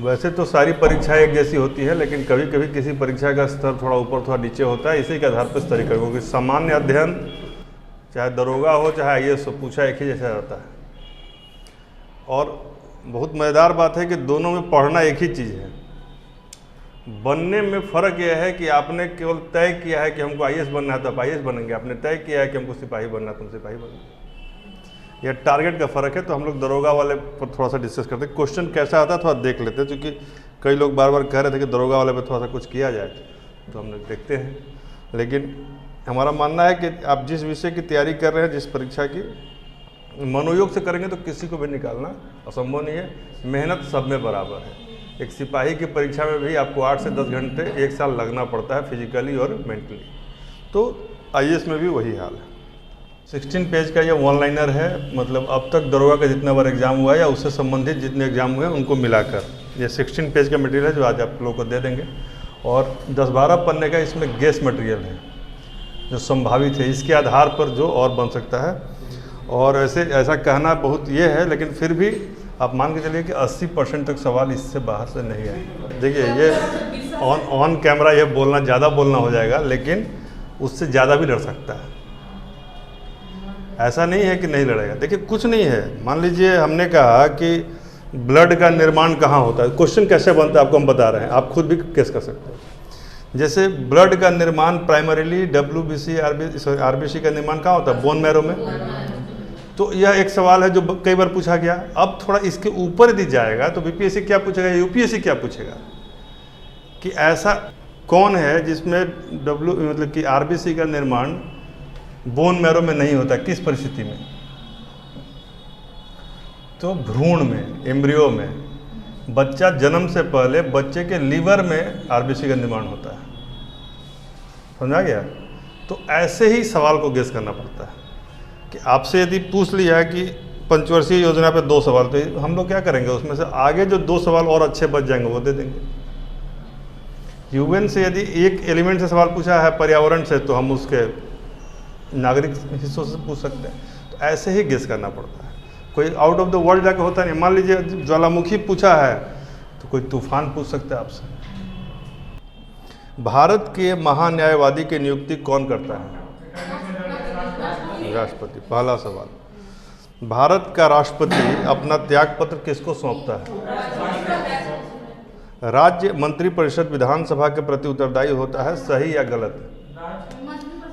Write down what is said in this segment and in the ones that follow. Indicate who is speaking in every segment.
Speaker 1: वैसे तो सारी परीक्षाएं एक जैसी होती है, लेकिन कभी कभी किसी परीक्षा का स्तर थोड़ा ऊपर थोड़ा नीचे होता है, इसी के आधार पर स्तरीकरण। क्योंकि सामान्य अध्ययन चाहे दरोगा हो चाहे IAS हो, पूछा एक ही जैसा रहता है। और बहुत मज़ेदार बात है कि दोनों में पढ़ना एक ही चीज़ है। बनने में फ़र्क यह है कि आपने केवल तय किया है कि हमको IAS बनना है तो आप IAS बनेंगे, आपने तय किया है कि हमको सिपाही बनना है तो हम सिपाही बनेंगे। यह टारगेट का फ़र्क है। तो हम लोग दरोगा वाले पर थोड़ा सा डिस्कस करते हैं। क्वेश्चन कैसा आता है थोड़ा देख लेते हैं, क्योंकि कई लोग बार बार कह रहे थे कि दरोगा वाले पर थोड़ा सा कुछ किया जाए, तो हम लोग देखते हैं। लेकिन हमारा मानना है कि आप जिस विषय की तैयारी कर रहे हैं, जिस परीक्षा की, मनोयोग से करेंगे तो किसी को भी निकालना असंभव नहीं है। मेहनत सब में बराबर है। एक सिपाही की परीक्षा में भी आपको 8 से 10 घंटे 1 साल लगना पड़ता है, फिजिकली और मेंटली। तो IAS में भी वही हाल है। 16 पेज का ये वन लाइनर है, मतलब अब तक दरोगा का जितना बार एग्जाम हुआ है या उससे संबंधित जितने एग्जाम हुए हैं उनको मिलाकर ये 16 पेज का मटेरियल है, जो आज आप लोगों को दे देंगे। और 10-12 पन्ने का इसमें गेस मटेरियल है जो संभावित है, इसके आधार पर जो और बन सकता है। और ऐसा कहना बहुत ये है, लेकिन फिर भी आप मान के चलिए कि 80% तक सवाल इससे बाहर से नहीं आए। देखिए ये ऑन कैमरा ये बोलना ज़्यादा बोलना हो जाएगा, लेकिन उससे ज़्यादा भी लड़ सकता है। ऐसा नहीं है कि नहीं लड़ेगा। देखिए कुछ नहीं है। मान लीजिए हमने कहा कि ब्लड का निर्माण कहाँ होता है, क्वेश्चन कैसे बनता है आपको हम बता रहे हैं, आप खुद भी गेस कर सकते हैं। जैसे ब्लड का निर्माण प्राइमरीली WBC RBC का निर्माण कहाँ होता है, बोन मैरो में। तो यह एक सवाल है जो कई बार पूछा गया। अब थोड़ा इसके ऊपर यदि जाएगा तो BPSC क्या पूछेगा, UPSC क्या पूछेगा कि ऐसा कौन है जिसमें मतलब कि RBC का निर्माण बोन मैरो में नहीं होता, किस परिस्थिति में। तो भ्रूण में, एम्ब्रियो में, बच्चा जन्म से पहले बच्चे के लीवर में RBC का निर्माण होता है। समझा गया। तो ऐसे ही सवाल को गेस करना पड़ता है कि आपसे यदि पूछ लिया कि पंचवर्षीय योजना पे 2 सवाल, तो हम लोग क्या करेंगे, उसमें से आगे जो 2 सवाल और अच्छे बच जाएंगे वो दे देंगे। UN से यदि एक एलिमेंट से सवाल पूछा है पर्यावरण से, तो हम उसके नागरिक हिस्सों से पूछ सकते हैं। तो ऐसे ही गेस करना पड़ता है। कोई आउट ऑफ द वर्ल्ड जाकर होता नहीं। मान लीजिए ज्वालामुखी पूछा है तो कोई तूफान पूछ सकता है आपसे। भारत के महान्यायवादी की नियुक्ति कौन करता है, राष्ट्रपति। पहला सवाल, भारत का राष्ट्रपति अपना त्यागपत्र किसको सौंपता है। राज्य मंत्रिपरिषद विधानसभा के प्रति उत्तरदायी होता है, सही या गलत।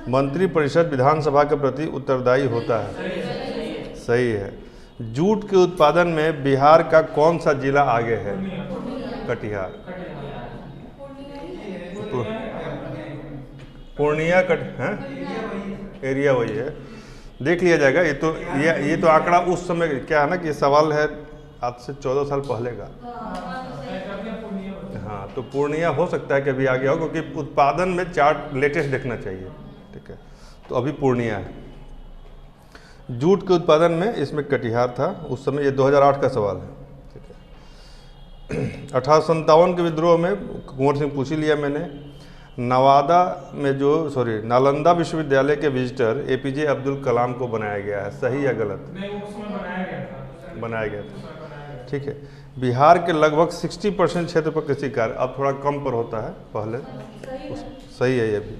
Speaker 1: मंत्रिपरिषद विधानसभा के प्रति उत्तरदायी होता है, सही है। जूट के उत्पादन में बिहार का कौन सा जिला आगे है, कटिहार। पूर्णिया एरिया वही है, देख लिया जाएगा। ये तो आंकड़ा उस समय क्या है ना कि सवाल है आज से 14 साल पहले का। हाँ, तो पूर्णिया हो सकता है कि अभी आ गया हो, क्योंकि उत्पादन में चार्ट लेटेस्ट देखना चाहिए। ठीक है, तो अभी पूर्णिया है। जूट के उत्पादन में इसमें कटिहार था उस समय। ये 2008 का सवाल है। ठीक है, 1857 के विद्रोह में कुंवर सिंह पूछ ही लिया मैंने। नालंदा विश्वविद्यालय के विजिटर APJ अब्दुल कलाम को बनाया गया है, सही या गलत।
Speaker 2: नहीं, वो उसमें
Speaker 1: बनाया गया था। ठीक है, बिहार के लगभग 60% क्षेत्र पर कृषि कार्य, अब थोड़ा कम पर होता है पहले। सही है ये भी।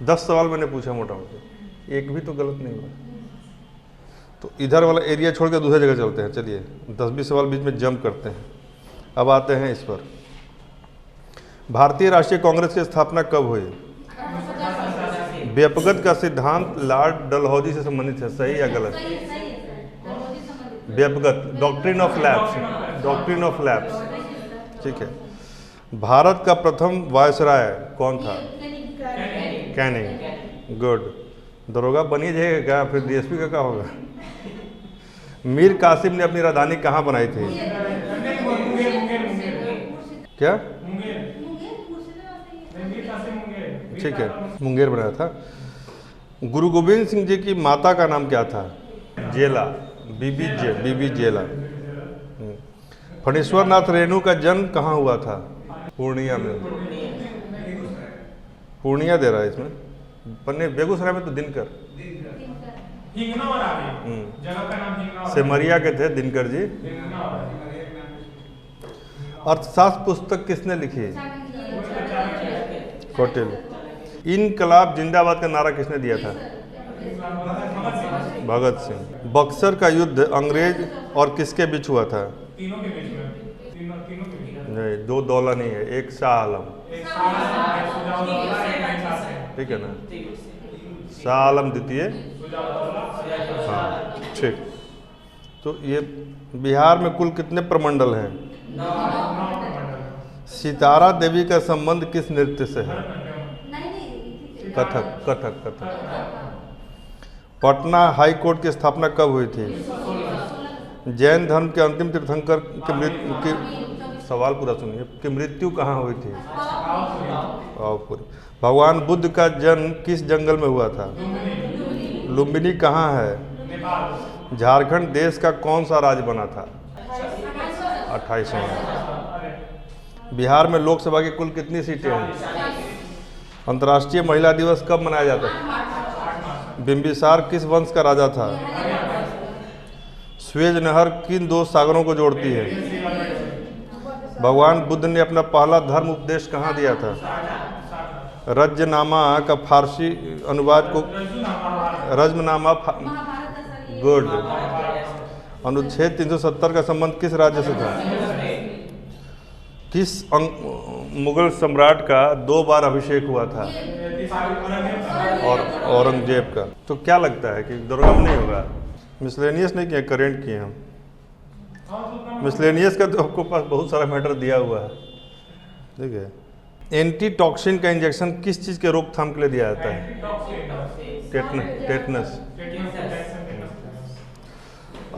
Speaker 1: 10 सवाल मैंने पूछा मोटा मोटा, एक भी तो गलत नहीं हुआ। तो इधर वाला एरिया छोड़ के दूसरी जगह चलते हैं। चलिए 10-20 सवाल बीच में जंप करते हैं। अब आते हैं इस पर, भारतीय राष्ट्रीय कांग्रेस की स्थापना कब हुई। व्यपगत का सिद्धांत लॉर्ड डलहौजी से संबंधित है, सही या गलत। व्यपगत, डॉक्ट्रिन ऑफ लैप्स। ठीक है, भारत का प्रथम वायसराय कौन था, कैनिंग। गुड, दरोगा बनी जाएगा क्या, फिर DSP का क्या होगा। मीर कासिम ने अपनी राजधानी कहाँ बनाई थी, क्या। ठीक है, मुंगेर बनाया था। गुरु गोविंद सिंह जी की माता का नाम क्या था, जेला, बीबी जेला। फणीश्वर नाथ रेणु का जन्म कहाँ हुआ था, पूर्णिया में। पूर्णिया दे रहा है इसमें, पन्ने बेगूसराय में तो दिनकर।
Speaker 2: जगह का नाम
Speaker 1: सेमरिया के थे दिनकर जी। अर्थशास्त्र पुस्तक किसने लिखी? कौटिल्य। इनकलाब जिंदाबाद का नारा किसने दिया था? भगत सिंह। बक्सर का युद्ध अंग्रेज और किसके बीच हुआ था?
Speaker 2: तीनों के बीच में। तीनों के बीच में।
Speaker 1: नहीं, दो दौला नहीं है, एक शाह आलम। ठीक है ना, शाह आलम द्वितीय। हाँ ठीक। तो ये बिहार में कुल कितने प्रमंडल हैं?
Speaker 2: 9
Speaker 1: सितारा देवी का संबंध किस नृत्य से है? कथक। कथक कथक। पटना हाई कोर्ट की स्थापना कब हुई थी? जैन धर्म के अंतिम तीर्थंकर की मृत्यु की, सवाल पूरा सुनिए, कि मृत्यु कहाँ हुई थी? पावापुरी। भगवान बुद्ध का जन्म किस जंगल में हुआ था? लुम्बिनी कहाँ है? झारखंड देश का कौन सा राज्य बना था? 28वां। बिहार में लोकसभा की कुल कितनी सीटें हैं? अंतर्राष्ट्रीय महिला दिवस कब मनाया जाता है? बिम्बिसार किस वंश का राजा था? स्वेज नहर किन दो सागरों को जोड़ती है? भगवान बुद्ध ने अपना पहला धर्म उपदेश कहाँ दिया था? रज्जनामा का फारसी अनुवाद को रज्मनामा गुड। अनुच्छेद 370 का संबंध किस राज्य से था? किस मुगल सम्राट का 2 बार अभिषेक हुआ था? और औरंगजेब का। तो क्या लगता है कि दरोगा में नहीं होगा? मिसलेनियस नहीं किया, करेंट किए हम। मिसलेनियस का तो आपको पास बहुत सारा मैटर दिया हुआ है, ठीक है। एंटी टॉक्सिन का इंजेक्शन किस चीज़ के रोकथाम के लिए दिया जाता है? टेटनस।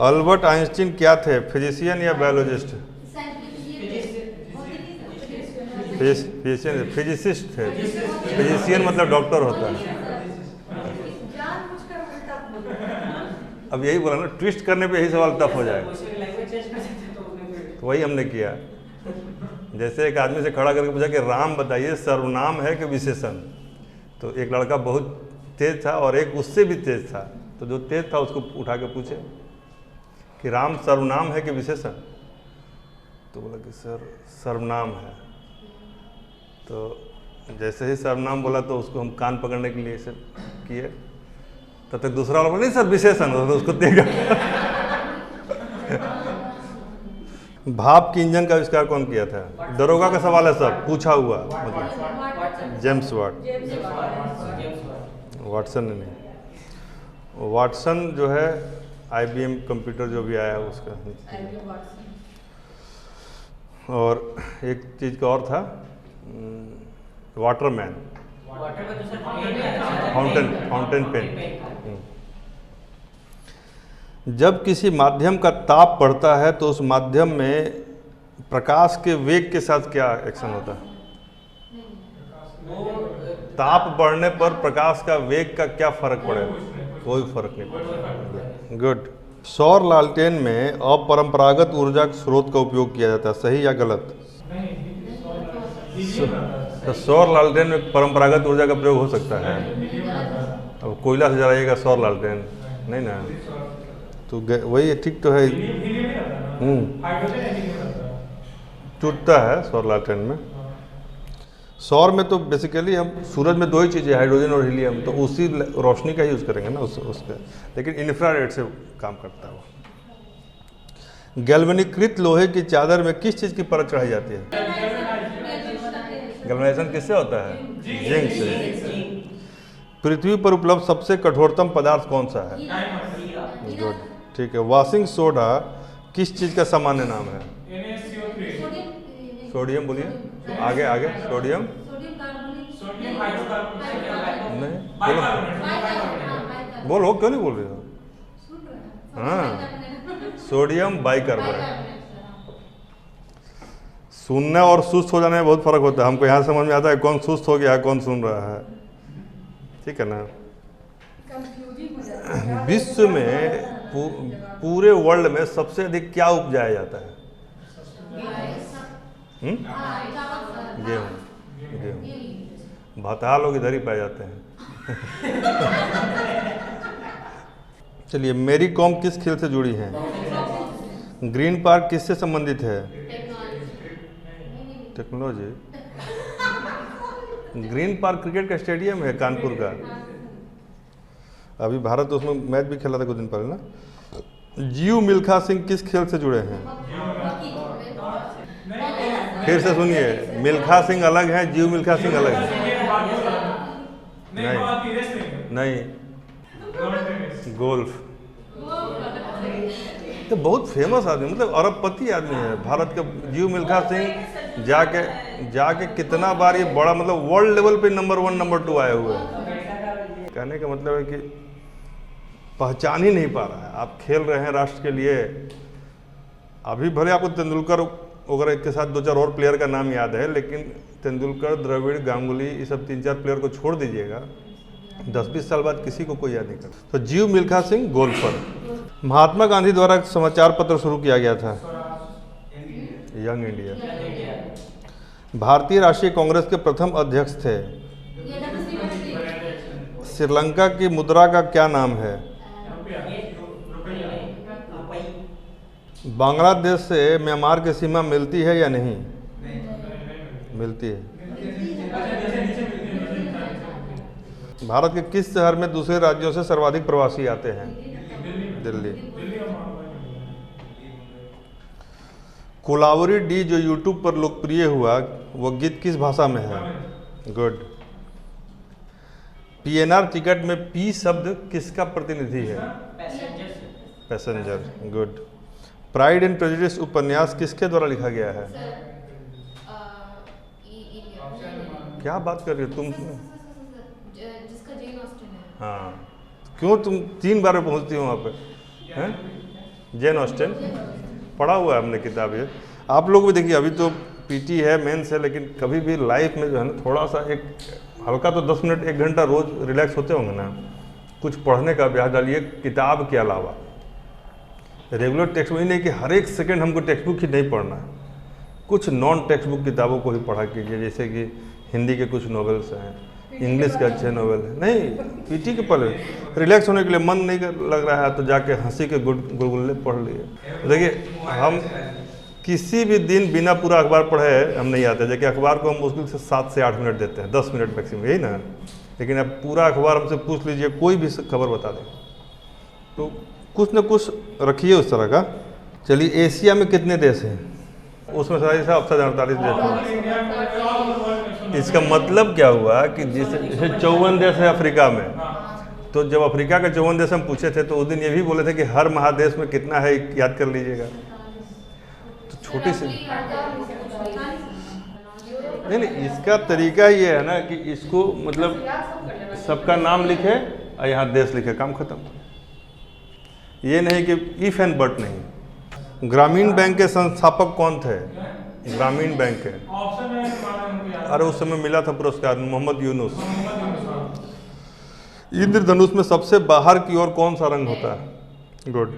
Speaker 1: अल्बर्ट आइंस्टीन क्या थे, फिजिशियन या बायोलॉजिस्ट? फिजिसिस्ट थे। फिजिशियन मतलब डॉक्टर होता है। अब यही बोला ना, ट्विस्ट करने पे यही सवाल टफ हो जाएगा। तो वही हमने किया। जैसे एक आदमी से खड़ा करके पूछा कि राम बताइए सर्वनाम है कि विशेषण? तो एक लड़का बहुत तेज था और एक उससे भी तेज था। तो जो तेज था उसको उठा के पूछे कि राम सर्वनाम है कि विशेषण? तो बोला कि सर सर्वनाम है। तो जैसे ही सर्वनाम बोला तो उसको हम कान पकड़ने के लिए से किए, तब तक दूसरा वाला बोला नहीं सर विशेषण, तो उसको देगा। भाप की इंजन का आविष्कार कौन किया था? दरोगा का सवाल है सर, पूछा हुआ मतलब जेम्स वाट। वाटसन ने नहीं। वाटसन जो है IBM कंप्यूटर जो भी आया उसका। और एक चीज़ का और था, वाटरमैन, फाउंटेन पेन। जब किसी माध्यम का ताप बढ़ता है तो उस माध्यम में प्रकाश के वेग के साथ क्या एक्शन होता है? ताप बढ़ने पर प्रकाश का वेग का क्या फर्क पड़ेगा? कोई फर्क नहीं पड़ेगा। गुड। सौर लालटेन में अपरंपरागत ऊर्जा स्रोत का उपयोग किया जाता है, सही या गलत? तो सौर लालटेन में परंपरागत ऊर्जा का प्रयोग हो सकता है? अब कोयला से जलाइएगा सौर लालटेन नहीं ना, तो वही ठीक तो है। टूटता है सौर लालटेन में। सौर में तो बेसिकली हम सूरज में 2 ही चीज़ें, हाइड्रोजन और हीलियम, तो उसी रोशनी का यूज़ करेंगे ना उसका, लेकिन इंफ्रारेड से काम करता है वो। गैल्वेनीकृत लोहे की चादर में किस चीज़ की परत चढ़ाई जाती है? गैल्वेनाइजेशन किससे होता है? जिंक से। पृथ्वी पर उपलब्ध सबसे कठोरतम पदार्थ कौन सा है? गुड, ठीक है। वॉशिंग सोडा किस चीज़ का सामान्य नाम है? सोडियम। बोलिए आगे आगे। सोडियम नहीं, बोलो क्यों नहीं बोल रहे हो? हाँ, सोडियम बाइकार्बोनेट। सुनने और सुस्त हो जाने में बहुत फर्क होता है। हमको यहाँ समझ में आता है कौन सुस्त हो गया कौन सुन रहा है, ठीक है ना। विश्व में पूरे वर्ल्ड में सबसे अधिक क्या उपजाया जाता है? गेहूँ। भता लोग इधर ही पाए जाते हैं। चलिए, मेरी कॉम किस खेल से जुड़ी है? ग्रीन पार्क किससे संबंधित है? टेक्नोलॉजी, ग्रीन पार्क क्रिकेट का स्टेडियम है कानपुर का। अभी भारत उसमें मैच भी खेला था कुछ दिन पहले ना। जीव मिल्खा सिंह किस खेल से जुड़े हैं? फिर से सुनिए, मिल्खा सिंह अलग है, जीव मिल्खा सिंह अलग है। नहीं, गोल्फ। तो बहुत फेमस आदमी, मतलब अरबपति आदमी है भारत का जीव मिल्खा सिंह। जाके कितना बार ये बड़ा, मतलब वर्ल्ड लेवल पे नंबर 1 नंबर 2 आए हुए हैं। कहने का मतलब है कि पहचान ही नहीं पा रहा है। आप खेल रहे हैं राष्ट्र के लिए। अभी भले आपको तेंदुलकर वगैरह के साथ 2-4 और प्लेयर का नाम याद है, लेकिन तेंदुलकर, द्रविड़, गांगुली, ये सब 3-4 प्लेयर को छोड़ दीजिएगा, 10-20 साल बाद किसी को कोई याद नहीं करता। तो जीव मिल्खा सिंह गोल्फर। महात्मा गांधी द्वारा समाचार पत्र शुरू किया गया था? Young India. भारतीय राष्ट्रीय कांग्रेस के प्रथम अध्यक्ष थे? श्रीलंका की मुद्रा का क्या नाम है? बांग्लादेश से म्यांमार की सीमा मिलती है या नहीं? मिलती है। भारत के किस शहर में दूसरे राज्यों से सर्वाधिक प्रवासी आते हैं? दिल्ली। कोलावरी डी जो यूट्यूब पर लोकप्रिय हुआ, वह गीत किस भाषा में है? गुड। पीएनआर टिकट में पी शब्द किसका प्रतिनिधि है? Passenger. Good. Pride and prejudice उपन्यास किसके द्वारा लिखा गया है? क्या बात कर रही हो तुम?
Speaker 3: जिसका जेन ऑस्टिन है।
Speaker 1: हाँ, क्यों तुम 3 बार में पहुंचती हो वहाँ पे? हैं? जेन ऑस्टिन पढ़ा हुआ है हमने किताब ये। आप लोग भी देखिए, अभी तो पीटी है, मेंस है, लेकिन कभी भी लाइफ में जो है ना, थोड़ा सा एक हल्का तो 10 मिनट 1 घंटा रोज रिलैक्स होते होंगे ना, कुछ पढ़ने का अभ्यास डालिए किताब के अलावा। रेगुलर टेक्स्ट बुक, नहीं कि हर एक सेकंड हमको टेक्स्ट बुक ही नहीं पढ़ना है, कुछ नॉन टेक्स्ट बुक किताबों को ही पढ़ा कीजिए। जैसे कि हिंदी के कुछ नॉवेल्स हैं, इंग्लिश के अच्छे नॉवेल हैं। नहीं, पीटी के पहले रिलैक्स होने के लिए मन नहीं लग रहा है तो जाके हंसी के गुलगुल्ले पढ़ लिए। देखिए, हम किसी भी दिन बिना पूरा अखबार पढ़े हम नहीं आते। जबकि अखबार को हम मुश्किल से 7 से 8 मिनट देते हैं, 10 मिनट मैक्सिमम, यही ना। लेकिन अब पूरा अखबार हमसे पूछ लीजिए, कोई भी खबर बता दें, तो कुछ न कुछ रखिए उस तरह का। चलिए, एशिया में कितने देश हैं? उसमें सारी साहब 48 देश हैं। इसका मतलब क्या हुआ कि जैसे 54 देश है अफ्रीका में, तो जब अफ्रीका के 54 देश हम पूछे थे तो उस दिन ये भी बोले थे कि हर महादेश में कितना है याद कर लीजिएगा। तो छोटी सी नहीं, इसका तरीका ये है ना कि इसको मतलब सबका नाम लिखे और यहाँ देश लिखे, काम खत्म। ये नहीं कि इफ एंड बट नहीं। ग्रामीण बैंक के संस्थापक कौन थे? ग्रामीण बैंक के, अरे उस समय मिला था पुरस्कार, मोहम्मद यूनुस। इंद्रधनुष में सबसे बाहर की ओर कौन सा रंग होता है? गुड।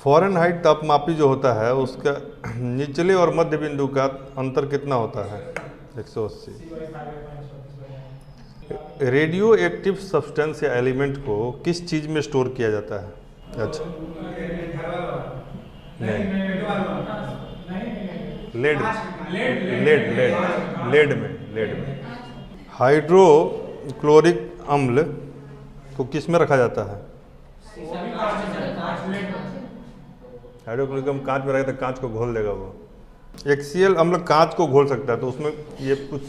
Speaker 1: फ़ारेनहाइट तापमापी जो होता है उसका निचले और मध्य बिंदु का अंतर कितना होता है? 180। रेडियो एक्टिव सब्सटेंस या एलिमेंट को किस चीज़ में स्टोर किया जाता है? अच्छा, नहीं, लेड में। हाइड्रोक्लोरिक अम्ल को किस में रखा जाता है? हाइड्रोक्लोरिक अम्ल कांच में रखे तो कांच को घोल देगा वो। एक्सीएल अम्ल कांच को घोल सकता है, तो उसमें ये कुछ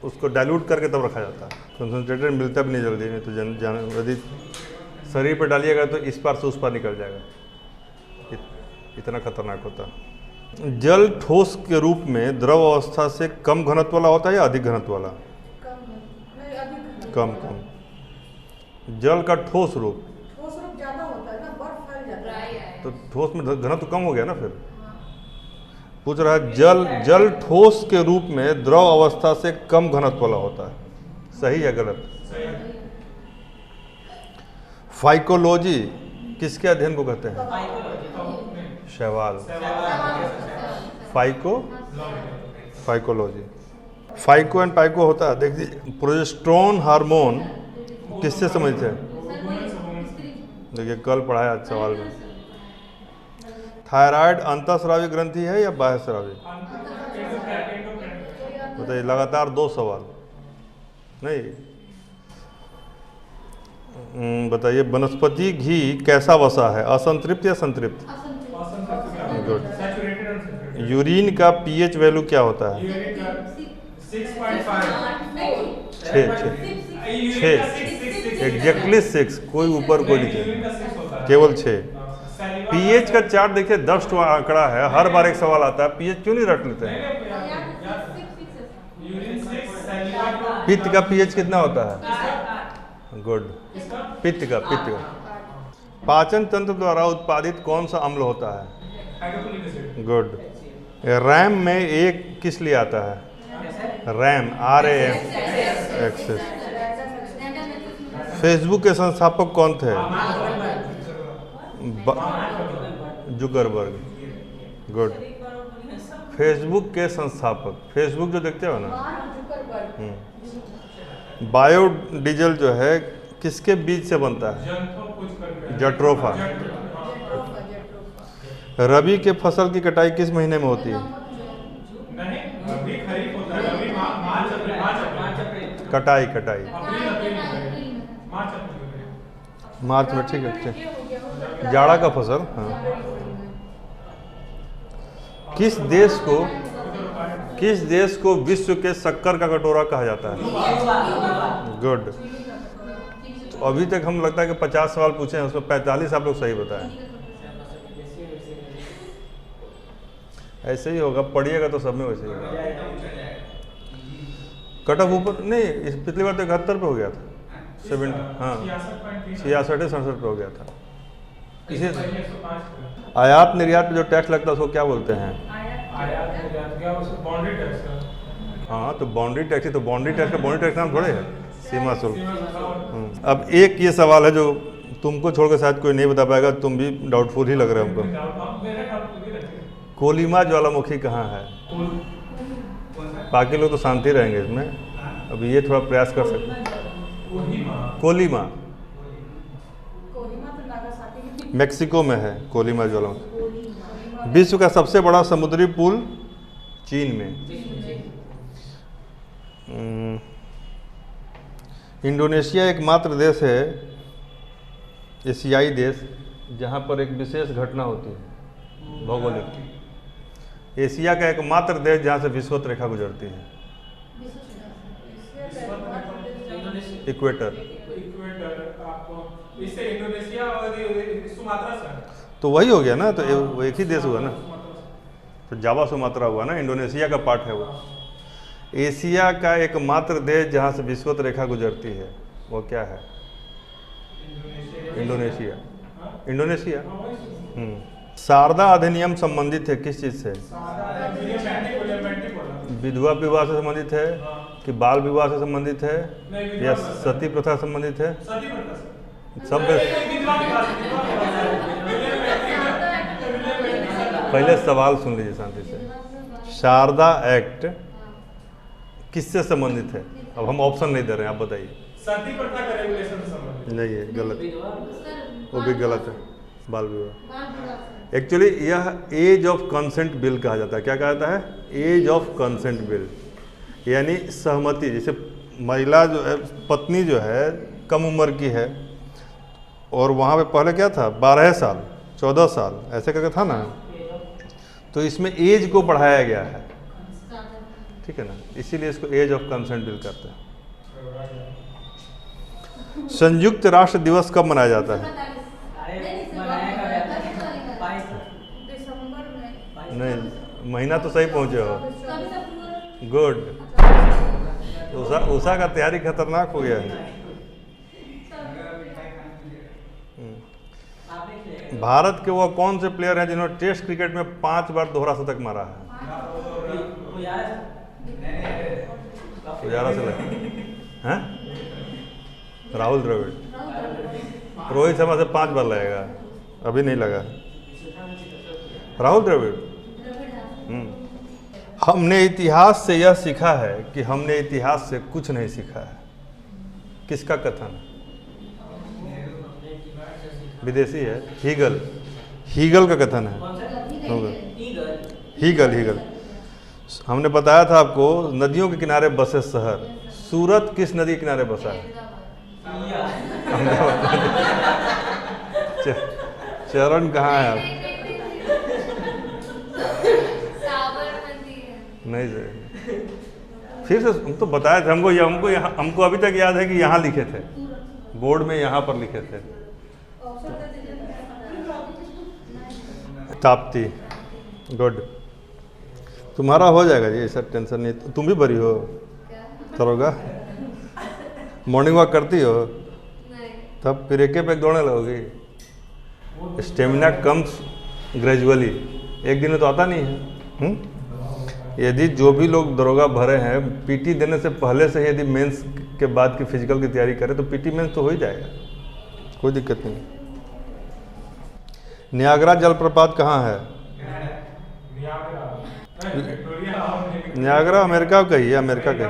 Speaker 1: उसको डाइल्यूट करके तब रखा जाता है। कंसनट्रेटेड मिलता भी नहीं जल्दी, नहीं तो यदि शरीर पर डालिएगा तो इस पार से उस पार निकल जाएगा, इतना खतरनाक होता है। जल ठोस के रूप में द्रव अवस्था से कम घनत्व वाला होता है या अधिक घनत्व वाला? कम। जल का ठोस रूप
Speaker 3: ज्यादा होता है ना, बर्फ फैल जाता है,
Speaker 1: तो ठोस में घनत्व कम हो गया ना। फिर पूछ रहा है, जल ठोस के रूप में द्रव अवस्था से कम घनत्व वाला होता है, सही या गलत? फाइकोलॉजी किसके अध्ययन को कहते हैं? शैवाल। फाइकोलॉजी। फाइको एंड पाइको होता है, देखिए प्रोजेस्टेरोन हार्मोन किससे समझते हैं? देखिए कल पढ़ाया आज सवाल में। थायराइड अंतःस्रावी ग्रंथि है या बाह्यस्रावी? बताइए, लगातार 2 सवाल नहीं। बताइए, वनस्पति घी कैसा वसा है, असंतृप्त या संतृप्त? गुड। यूरिन का पीएच वैल्यू क्या होता है? 6 एग्जैक्टली 6, कोई ऊपर कोई नीचे, केवल 6। पीएच का चार्ट देखिए, 10 आंकड़ा है, हर बार एक सवाल आता है, पीएच क्यों नहीं रट लेते हैं? पित्त का पीएच कितना होता है? गुड। पित्त का पाचन तंत्र द्वारा उत्पादित कौन सा अम्ल होता है? गुड। रैम में एक किस लिए आता है? RAM, RAM, access. फेसबुक के संस्थापक कौन थे? जुकरबर्ग। गुड। फेसबुक के संस्थापक, फेसबुक जो देखते हो ना, बायोडीजल जो है किसके बीज से बनता है? जट्रोफा। रबी के फसल की कटाई किस महीने में होती है? कटाई मार्च में, ठीक है। जाड़ा का फसल, हाँ। किस देश को विश्व के शक्कर का कटोरा कहा जाता है? गुड। तो अभी तक हम लगता है कि 50 सवाल पूछे हैं, उसमें 45 आप लोग सही बताएं। ऐसे ही होगा, पढ़िएगा तो सब में वैसे ही होगा। कट ऑफ ऊपर नहीं, इस पिछली बार तो 71 पे हो गया था, 70, हाँ 66-67 पे हो गया था। इसे आयात निर्यात पे जो टैक्स लगता है उसको क्या बोलते हैं? हाँ, तो बाउंड्री टैक्स ही तो, बाउंड्री टैक्स नाम थोड़े है, सीमा शुल्क। अब एक ये सवाल है जो तुमको छोड़कर शायद कोई नहीं बता पाएगा, तुम भी डाउटफुल ही लग रहे हो हमको। कोलिमा ज्वालामुखी कहाँ है? बाकी लोग तो शांति रहेंगे इसमें, अभी ये थोड़ा प्रयास कर सकते हैं। कोलिमा मेक्सिको में है, कोलिमा ज्वालामुखी। विश्व का सबसे बड़ा समुद्री पुल चीन में। इंडोनेशिया एकमात्र देश है, एशियाई देश, जहाँ पर एक विशेष घटना होती है भौगोलिक। एशिया का एकमात्र देश जहाँ से विषुवत रेखा गुजरती है, इक्वेटर।
Speaker 2: इससे इंडोनेशिया और सुमात्रा से,
Speaker 1: तो वही हो गया ना, तो वो एक ही देश हुआ ना, तो जावा सुमात्रा हुआ ना, इंडोनेशिया का पार्ट है वो। एशिया का एकमात्र देश जहाँ से विषुवत रेखा गुजरती है वो क्या है? इंडोनेशिया। शारदा अधिनियम संबंधित है किस चीज़ से? विधवा विवाह से संबंधित है कि बाल विवाह से संबंधित है या सती प्रथा संबंधित है? सब पहले सवाल सुन लीजिए शांति से। शारदा एक्ट किससे संबंधित है? अब हम ऑप्शन नहीं दे रहे हैं, आप बताइए।
Speaker 2: सती प्रथा का रेगुलेशन से संबंधित
Speaker 1: नहीं है, गलत, वो भी गलत है। बाल विवाह एक्चुअली यह एज ऑफ कंसेंट बिल कहा जाता है। क्या कहा जाता है? एज ऑफ कंसेंट बिल, यानी सहमति। जैसे महिला जो है, पत्नी जो है कम उम्र की है और वहाँ पे पहले क्या था, 12 साल 14 साल ऐसे करके था ना, तो इसमें एज को बढ़ाया गया है, ठीक है ना, इसीलिए इसको एज ऑफ कंसेंट बिल करते हैं। संयुक्त राष्ट्र दिवस कब मनाया जाता है? नहीं, महीना तो सही पहुँचे हो, गुड। उषा का तैयारी खतरनाक हो गया है। भारत के वो कौन से प्लेयर हैं जिन्होंने टेस्ट क्रिकेट में 5 बार दोहरा शतक मारा है? पुजारा से लगा हैं? राहुल द्रविड़। रोहित शर्मा से 5 बार लगेगा, अभी नहीं लगा। राहुल द्रविड़। हमने इतिहास से यह सीखा है कि हमने इतिहास से कुछ नहीं सीखा है, किसका कथन? विदेशी है, हीगल का कथन है। हो गया। हीगल। हमने बताया था आपको नदियों के किनारे बसे शहर। सूरत किस नदी के किनारे बसा है? चरण कहाँ है आप? नहीं सर, फिर से हम तो बताए थे, हमको अभी तक याद है कि यहाँ लिखे थे, बोर्ड में यहाँ पर लिखे थे। ताप्ती, गुड। तुम्हारा हो जाएगा जी, ऐसा टेंशन नहीं। तुम भी भरी हो दरोगा? मॉर्निंग वॉक करती हो? तब फिर एक पे दौड़ने लगोगी। स्टेमिना कम्स ग्रेजुअली, एक दिन में तो आता नहीं है। यदि जो भी लोग दरोगा भरे हैं, पीटी देने से पहले से यदि मेंस के बाद की फिजिकल की तैयारी करें तो पीटी मेंस तो हो ही जाएगा, कोई दिक्कत नहीं। नियाग्रा जलप्रपात कहाँ है? नियाग्रा अमेरिका का ही है, अमेरिका का।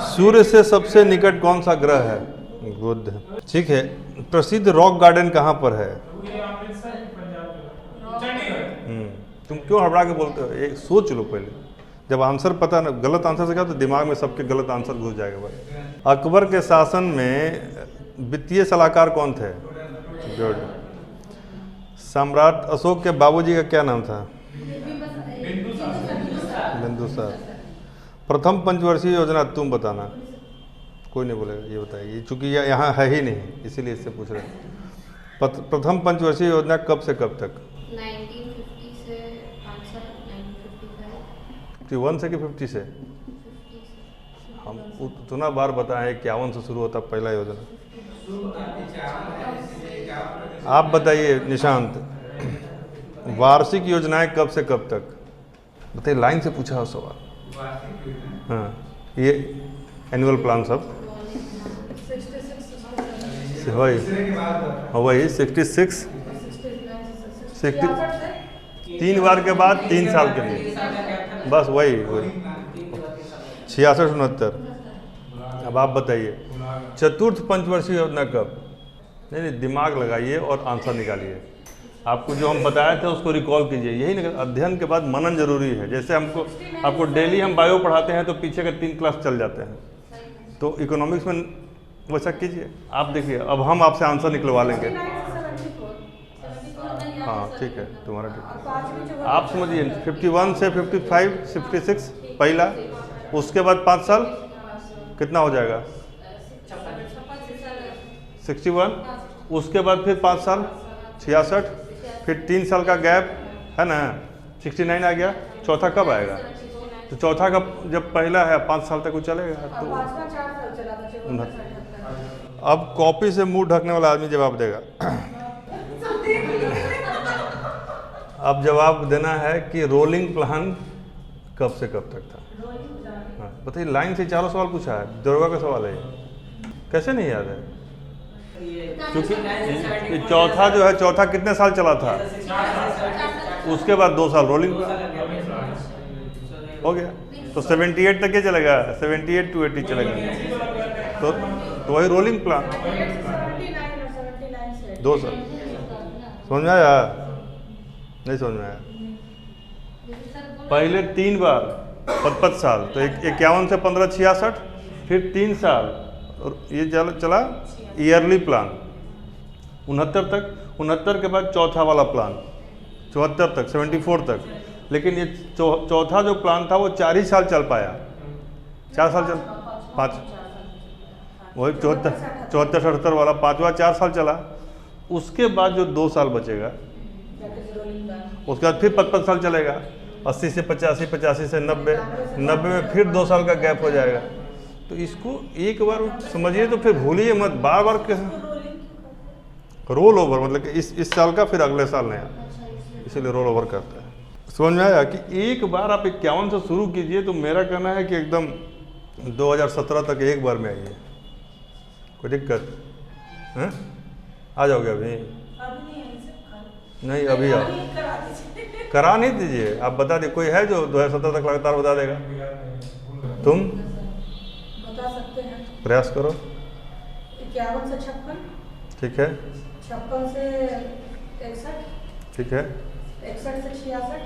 Speaker 1: सूर्य से सबसे निकट कौन सा ग्रह है? बुध। ठीक है। प्रसिद्ध रॉक गार्डन कहाँ पर है? तुम क्यों हड़बड़ा के बोलते हो? एक सोच लो पहले, जब आंसर पता न, गलत आंसर से क्या तो दिमाग में सबके गलत आंसर घुस जाएगा भाई। अकबर के शासन में वित्तीय सलाहकार कौन थे? गुड। सम्राट अशोक के बाबूजी का क्या नाम था? बिंदुसार। प्रथम पंचवर्षीय योजना तुम बताना, कोई नहीं बोलेगा, ये बताइए, चूंकि यहाँ है ही नहीं इसीलिए इससे पूछ रहे हैं। प्रथम पंचवर्षीय योजना कब से कब तक?
Speaker 3: 1950 से 5 साल, 1955
Speaker 1: 51 से कि 50 से? हम उतना बार बताएं 51 से शुरू होता पहला योजना। आप बताइए निशांत, वार्षिक योजनाएं कब से कब तक? बताइए, लाइन से पूछा हो सवाल। हाँ, ये एनुअल प्लान सब वही 66 3 बार के बाद 3 साल के लिए, बस वही 66 69। अब आप बताइए चतुर्थ पंचवर्षीय योजना कब? नहीं, दिमाग लगाइए और आंसर निकालिए। आपको जो हम बताए थे उसको रिकॉल कीजिए। यही नहीं, अध्ययन के बाद मनन जरूरी है। जैसे आपको डेली हम बायो पढ़ाते हैं तो पीछे का 3 क्लास चल जाते हैं, तो इकोनॉमिक्स में वैसा कीजिए। आप देखिए, अब हम आपसे आंसर निकलवा लेंगे। हाँ ठीक है, तुम्हारा ठीक है। आप समझिए 51 से 55 56 पहला, उसके बाद 5 साल कितना हो जाएगा? 61, उसके बाद फिर 5 साल 66, फिर 3 साल का गैप है ना, 69 आ गया। चौथा कब आएगा? तो चौथा का जब पहला है 5 साल तक वो चलेगा तो। अब कॉपी से मुंह ढकने वाला आदमी जवाब देगा। अब जवाब देना है कि रोलिंग प्लान कब से कब तक था? हाँ बताइए, लाइन से चारों सवाल पूछा है, दरोगा का सवाल है ये, कैसे नहीं याद है? क्योंकि चौथा जो है, चौथा कितने साल चला था? उसके बाद 2 साल रोलिंग हो गया, तो 78 तक ये चलेगा, 78 to 80 चलेगा, तो वही रोलिंग प्लान 2 साल। समझ में आया? नहीं समझ में आया? पहले 3 बार 55 साल, तो 51 से 15 66, फिर 3 साल, और ये चला ईयरली प्लान 69 तक। 69 के बाद चौथा वाला प्लान 74 तक, 74 तक। लेकिन ये चौथा जो प्लान था वो 4 ही साल चल पाया, 4 साल चल 5, वही 74 78 वाला 5वां 4 साल चला। उसके बाद जो 2 साल बचेगा, उसके बाद फिर 55 साल चलेगा, 80 से 85, 85 से 90, 90 में फिर 2 साल का गैप हो जाएगा। तो इसको एक बार समझिए तो फिर भूलिए मत, बार बार कैसे रोल ओवर, मतलब कि इस साल का फिर अगले साल नया, इसीलिए रोल ओवर करता है। समझ में आया कि एक बार आप 51 से शुरू कीजिए, तो मेरा कहना है कि एकदम 2017 तक एक बार में आइए, कोई दिक्कत है? आ जाओगे अभी? नहीं अभी आओ, करा नहीं दीजिए, आप बता दीजिए। कोई है जो 2017 तक लगातार बता देगा? तुम
Speaker 3: बता सकते हैं,
Speaker 1: प्रयास करो।
Speaker 3: 51 से 56,
Speaker 1: ठीक है,
Speaker 4: 56 से 61,
Speaker 1: ठीक है,
Speaker 4: 61 से 66,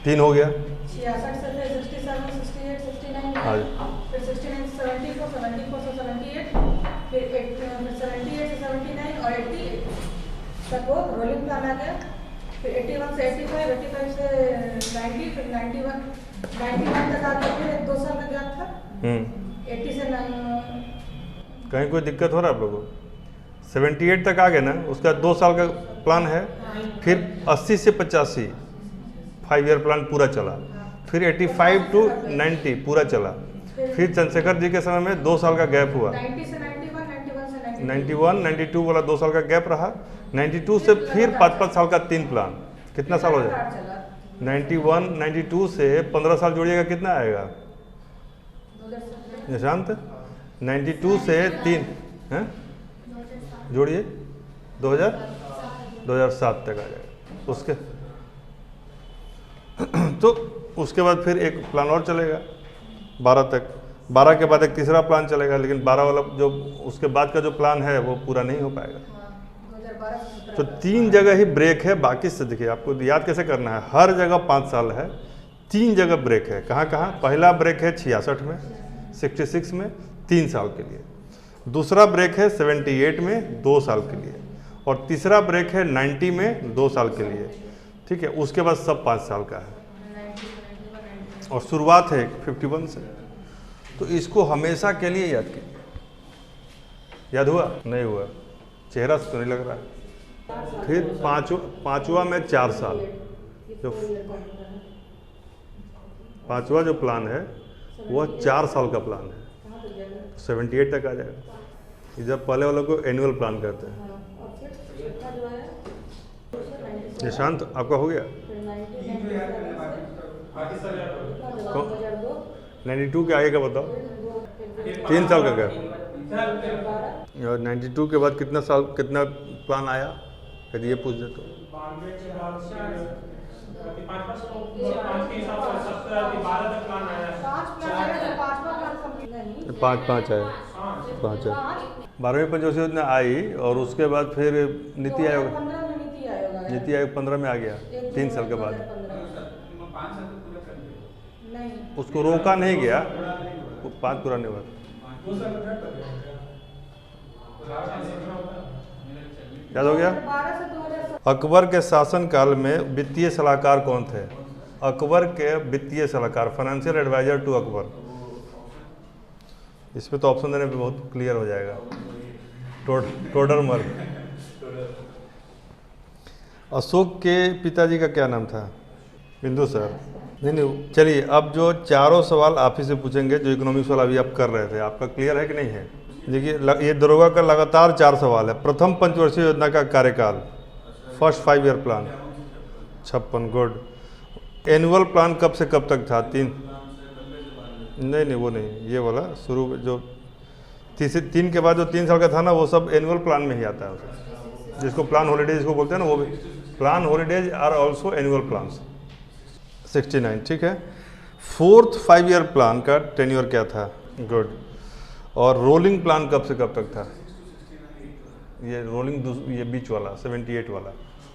Speaker 1: 3 हो गया।
Speaker 4: 66 से फिर 67, 68, 69,
Speaker 1: हाँ जी।
Speaker 4: फिर 69 से 74, 74 से 78, फिर 78 से 79 और 88 तक वो रोलिंग प्लान आ गया। फिर 81 से 85, 85 से 90, फिर 91 तक आ गया। फिर 2 साल का गैप था। 80 से 9
Speaker 1: कहीं कोई दिक्कत हो रहा है आप लोगों को? 78 तक आ गए ना, उसका 2 साल का प्लान है। फिर 80 से 85 5 ईयर प्लान पूरा चला। फिर 85 टू 90 पूरा चला। फिर चंद्रशेखर जी के समय में 2 साल का गैप हुआ।
Speaker 4: 90 से 91, 91 से 92।
Speaker 1: 91, 92 वाला 2 साल का गैप रहा। 92 से फिर 5-5 साल का 3 प्लान। कितना साल हो जाएगा? 91, 92 से 15 साल जोड़िएगा, कितना आएगा निशांत? 92 से 3 हैं जोड़िए, 2007 तक आ जाएगा। उसके तो उसके बाद फिर एक प्लान और चलेगा 12 तक। 12 के बाद एक तीसरा प्लान चलेगा, लेकिन 12 वाला जो उसके बाद का जो प्लान है वो पूरा नहीं हो पाएगा।
Speaker 4: 2012 से
Speaker 1: तो 3 जगह ही ब्रेक है। बाकी से देखिए आपको याद कैसे करना है, हर जगह 5 साल है, 3 जगह ब्रेक है। कहाँ कहाँ? पहला ब्रेक है 66 में, 66 में 3 साल के लिए। दूसरा ब्रेक है 78 में 2 साल के लिए। और तीसरा ब्रेक है 90 में 2 साल के लिए। ठीक है, उसके बाद सब 5 साल का है। और शुरुआत है 51 से। तो इसको हमेशा के लिए याद कीजिए। याद हुआ? नहीं हुआ? चेहरा से तो नहीं लग रहा है। फिर पांचवा में 4 साल, जो 5वां जो प्लान है वह 4 साल का प्लान है, 78 तक आ जाएगा। जब पहले वालों को एनुअल प्लान करते हैं। निशांत आपका हो गया? 92 के आगे का बताओ। 3 साल का गैप। और 92 के बाद कितना साल, कितना प्लान आया? यदि ये पूछ दे तो 5 आया। 5 है। 12वीं पंचवर्षीय योजना आई और उसके बाद फिर नीति आयोग 15 में आ गया 3 साल के बाद। उसको रोका नहीं गया, वो 5 पूरा नहीं हुआ। याद हो गया? अकबर के शासनकाल में वित्तीय सलाहकार कौन थे? अकबर के वित्तीय सलाहकार, फाइनेंशियल एडवाइजर टू अकबर। इसमें तो ऑप्शन देने पे बहुत क्लियर हो जाएगा। टोडरमल। अशोक के पिताजी का क्या नाम था? बिंदुसार। नहीं, चलिए अब जो चारों सवाल आप ही से पूछेंगे, जो इकोनॉमिक्स वाला अभी आप कर रहे थे, आपका क्लियर है कि नहीं है? देखिए ये दरोगा का लगातार 4 सवाल है। प्रथम पंचवर्षीय योजना का कार्यकाल, first 5 year plan 56, good. Annual plan कब से कब तक था? 3 नहीं वो नहीं, ये वाला शुरू जो 3 के बाद जो 3 साल का था ना, वो सब एनुअल प्लान में ही आता है। जिसको प्लान हॉलीडेज जिसको बोलते हैं ना, वो भी plan holidays are also annual plans. 69, ठीक है। 4th 5 ईयर प्लान का टेन्योर क्या था? गुड। और रोलिंग प्लान कब से कब तक था? ये रोलिंग, ये बीच वाला 78 वाला,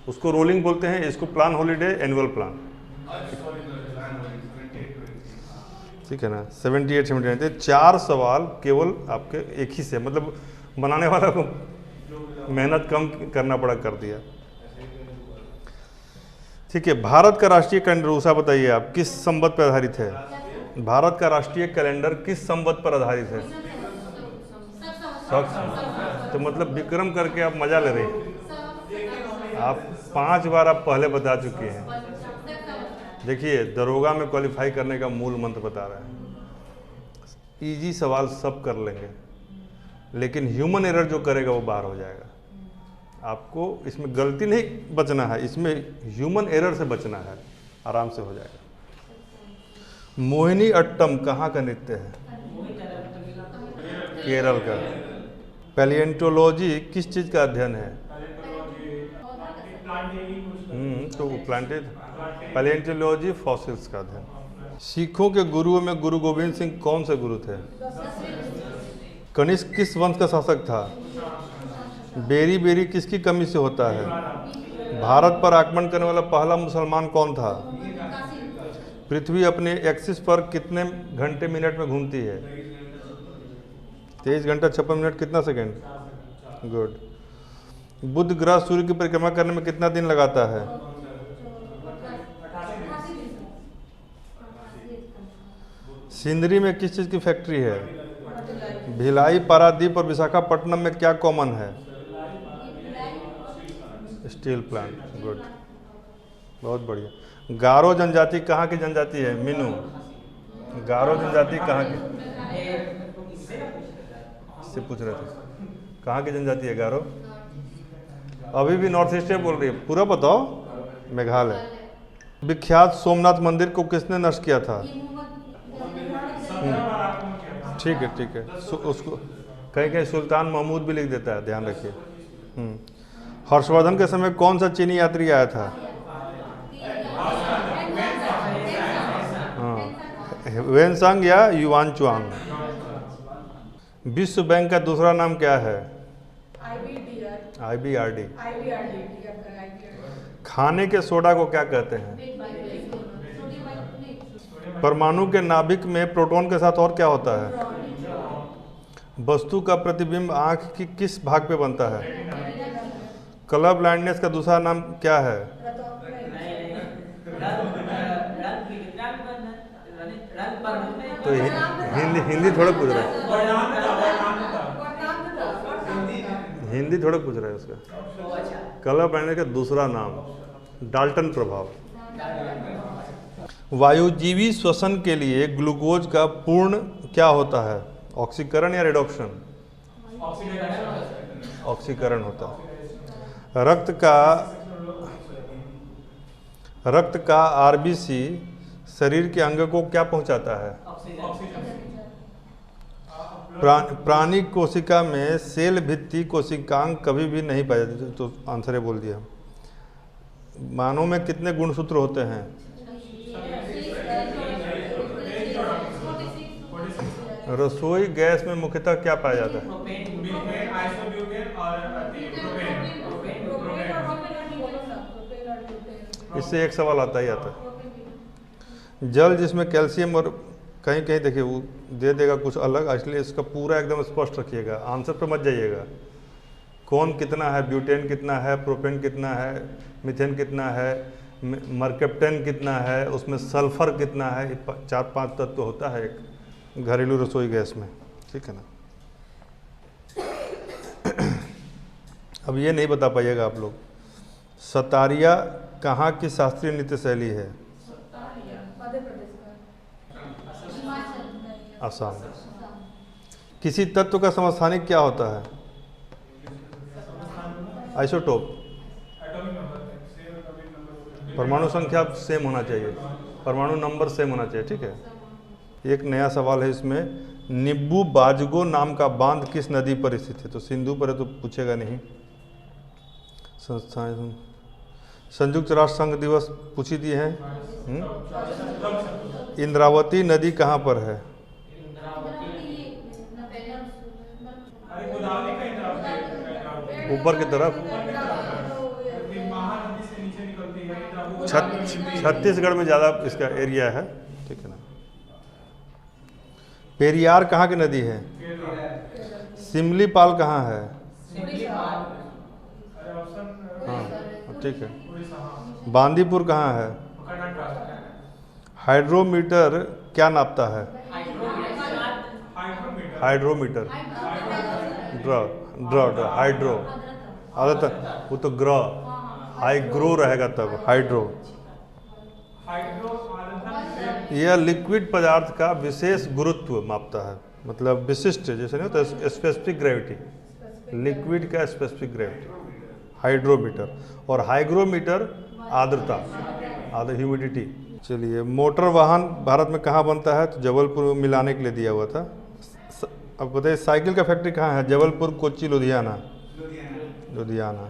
Speaker 1: उसको रोलिंग बोलते हैं, इसको प्लान हॉलीडे एनुअल प्लान। ठीक है ना? 78, 79। 4 सवाल केवल आपके एक ही से, मतलब बनाने वाला को मेहनत कम करना पड़ा, कर दिया। ठीक है। भारत का राष्ट्रीय कैलेंडर उषा बताइए आप, किस संवत पर आधारित है? भारत का राष्ट्रीय कैलेंडर किस संवत पर आधारित है? तो मतलब विक्रम करके आप मजा ले रही हैं। आप 5 बार आप पहले बता चुकी हैं। देखिए दरोगा में क्वालिफाई करने का मूल मंत्र बता रहा है। इजी सवाल सब कर लेंगे, लेकिन ह्यूमन एरर जो करेगा वो बाहर हो जाएगा। आपको इसमें गलती नहीं बचना है, इसमें ह्यूमन एरर से बचना है, आराम से हो जाएगा। मोहिनी अट्टम कहाँ का नृत्य है? केरल का। पैलिएंटोलॉजी किस चीज़ का अध्ययन है? तो प्लांटेड। पैलिएंटोलॉजी फॉसिल्स का अध्ययन। सिखों के गुरुओं में गुरु गोविंद सिंह कौन से गुरु थे? कनिष्क किस वंश का शासक था? बेरी बेरी किसकी कमी से होता है? भारत पर आक्रमण करने वाला पहला मुसलमान कौन था? पृथ्वी अपने एक्सिस पर कितने घंटे मिनट में घूमती है? 23 घंटा 56 मिनट कितना सेकेंड? गुड। बुध ग्रह सूर्य की परिक्रमा करने में कितना दिन लगाता है? सिंदरी में किस चीज़ की फैक्ट्री है? भिलाई, पारादीप और विशाखापट्टनम में क्या कॉमन है? Steel plant. गुड, बहुत बढ़िया। गारो जनजाति कहाँ की जनजाति है? मीनू, गारो जनजाति कहाँ की? इससे पूछ रहे थे कहाँ की जनजाति है गारो? अभी भी नॉर्थ ईस्ट बोल रही है, पूरा बताओ। मेघालय। विख्यात सोमनाथ मंदिर को किसने नष्ट किया था? ठीक है ठीक है, उसको कहीं कहीं सुल्तान महमूद भी लिख देता है, ध्यान रखिए। हर्षवर्धन के समय कौन सा चीनी यात्री आया था? हाँ, वेनसांग या युवानचुआंग। विश्व बैंक का दूसरा नाम क्या है? IBRD। खाने के सोडा को क्या कहते हैं? परमाणु के नाभिक में प्रोटॉन के साथ और क्या होता है? वस्तु का प्रतिबिंब आंख की किस भाग पे बनता है? कलर ब्लाइंडनेस का दूसरा नाम क्या है? तो हिंदी थोड़ा पूछ रहा है, हिंदी थोड़ा पूछ रहा है उसका। कलर ब्लाइंडनेस का दूसरा नाम डाल्टन प्रभाव। वायुजीवी श्वसन के लिए ग्लूकोज का पूर्ण क्या होता है? ऑक्सीकरण या रिडॉक्शन? ऑक्सीकरण होता है। रक्त का आरबीसी शरीर के अंग को क्या पहुंचाता है? प्राणी कोशिका में सेल भित्ति कोशिकांग कभी भी नहीं पाया जाता। तो आंसर है बोल दिया। मानव में कितने गुणसूत्र होते हैं? रसोई गैस में मुख्यतः क्या पाया जाता है? इससे एक सवाल आता ही आता है। जल जिसमें कैल्शियम और कहीं कहीं देखिए वो दे देगा कुछ अलग, इसलिए इसका पूरा एकदम स्पष्ट रखिएगा, आंसर पर मत जाइएगा। कौन कितना है, ब्यूटेन कितना है, प्रोपेन कितना है, मीथेन कितना है, मर्केप्टेन कितना है, उसमें सल्फर कितना है, 4-5 तत्व होता है एक घरेलू रसोई गैस में, ठीक है ना। अब ये नहीं बता पाइएगा आप लोग, सतारिया कहाँ की शास्त्रीय नृत्य शैली है? आसाम। किसी तत्व का समस्थानिक क्या होता है? आइसोटोप। परमाणु संख्या सेम होना चाहिए, परमाणु नंबर सेम होना चाहिए, ठीक है। एक नया सवाल है इसमें, निब्बू बाजगो नाम का बांध किस नदी पर स्थित है? तो सिंधु पर है तो पूछेगा नहीं। संस्थाएं, संयुक्त राष्ट्र संघ दिवस पूछ ही दिए हैं। इंद्रावती नदी कहाँ पर है? ऊपर की तरफ, छत्तीसगढ़ में ज़्यादा इसका एरिया है, ठीक है ना। पेरियार कहाँ की नदी है? सिमलीपाल कहाँ है? हाँ ठीक है। बांदीपुर कहाँ है? हाइड्रोमीटर क्या नापता है? हाइड्रोमीटर, ड्र हाइड्रो, आदत वो तो ग्रह, हाइग्रो रहेगा तब हाइड्रो। यह लिक्विड पदार्थ का विशेष गुरुत्व मापता है, मतलब विशिष्ट, जैसे नहीं होता स्पेसिफिक ग्रेविटी, लिक्विड का स्पेसिफिक ग्रेविटी हाइड्रोमीटर, और हाइग्रोमीटर आर्द्रता, ह्यूमिडिटी। चलिए, मोटर वाहन भारत में कहाँ बनता है? तो जबलपुर में मिलाने के लिए दिया हुआ था। अब बताइए साइकिल का फैक्ट्री कहाँ है? जबलपुर, कोच्चि, लुधियाना। लुधियाना।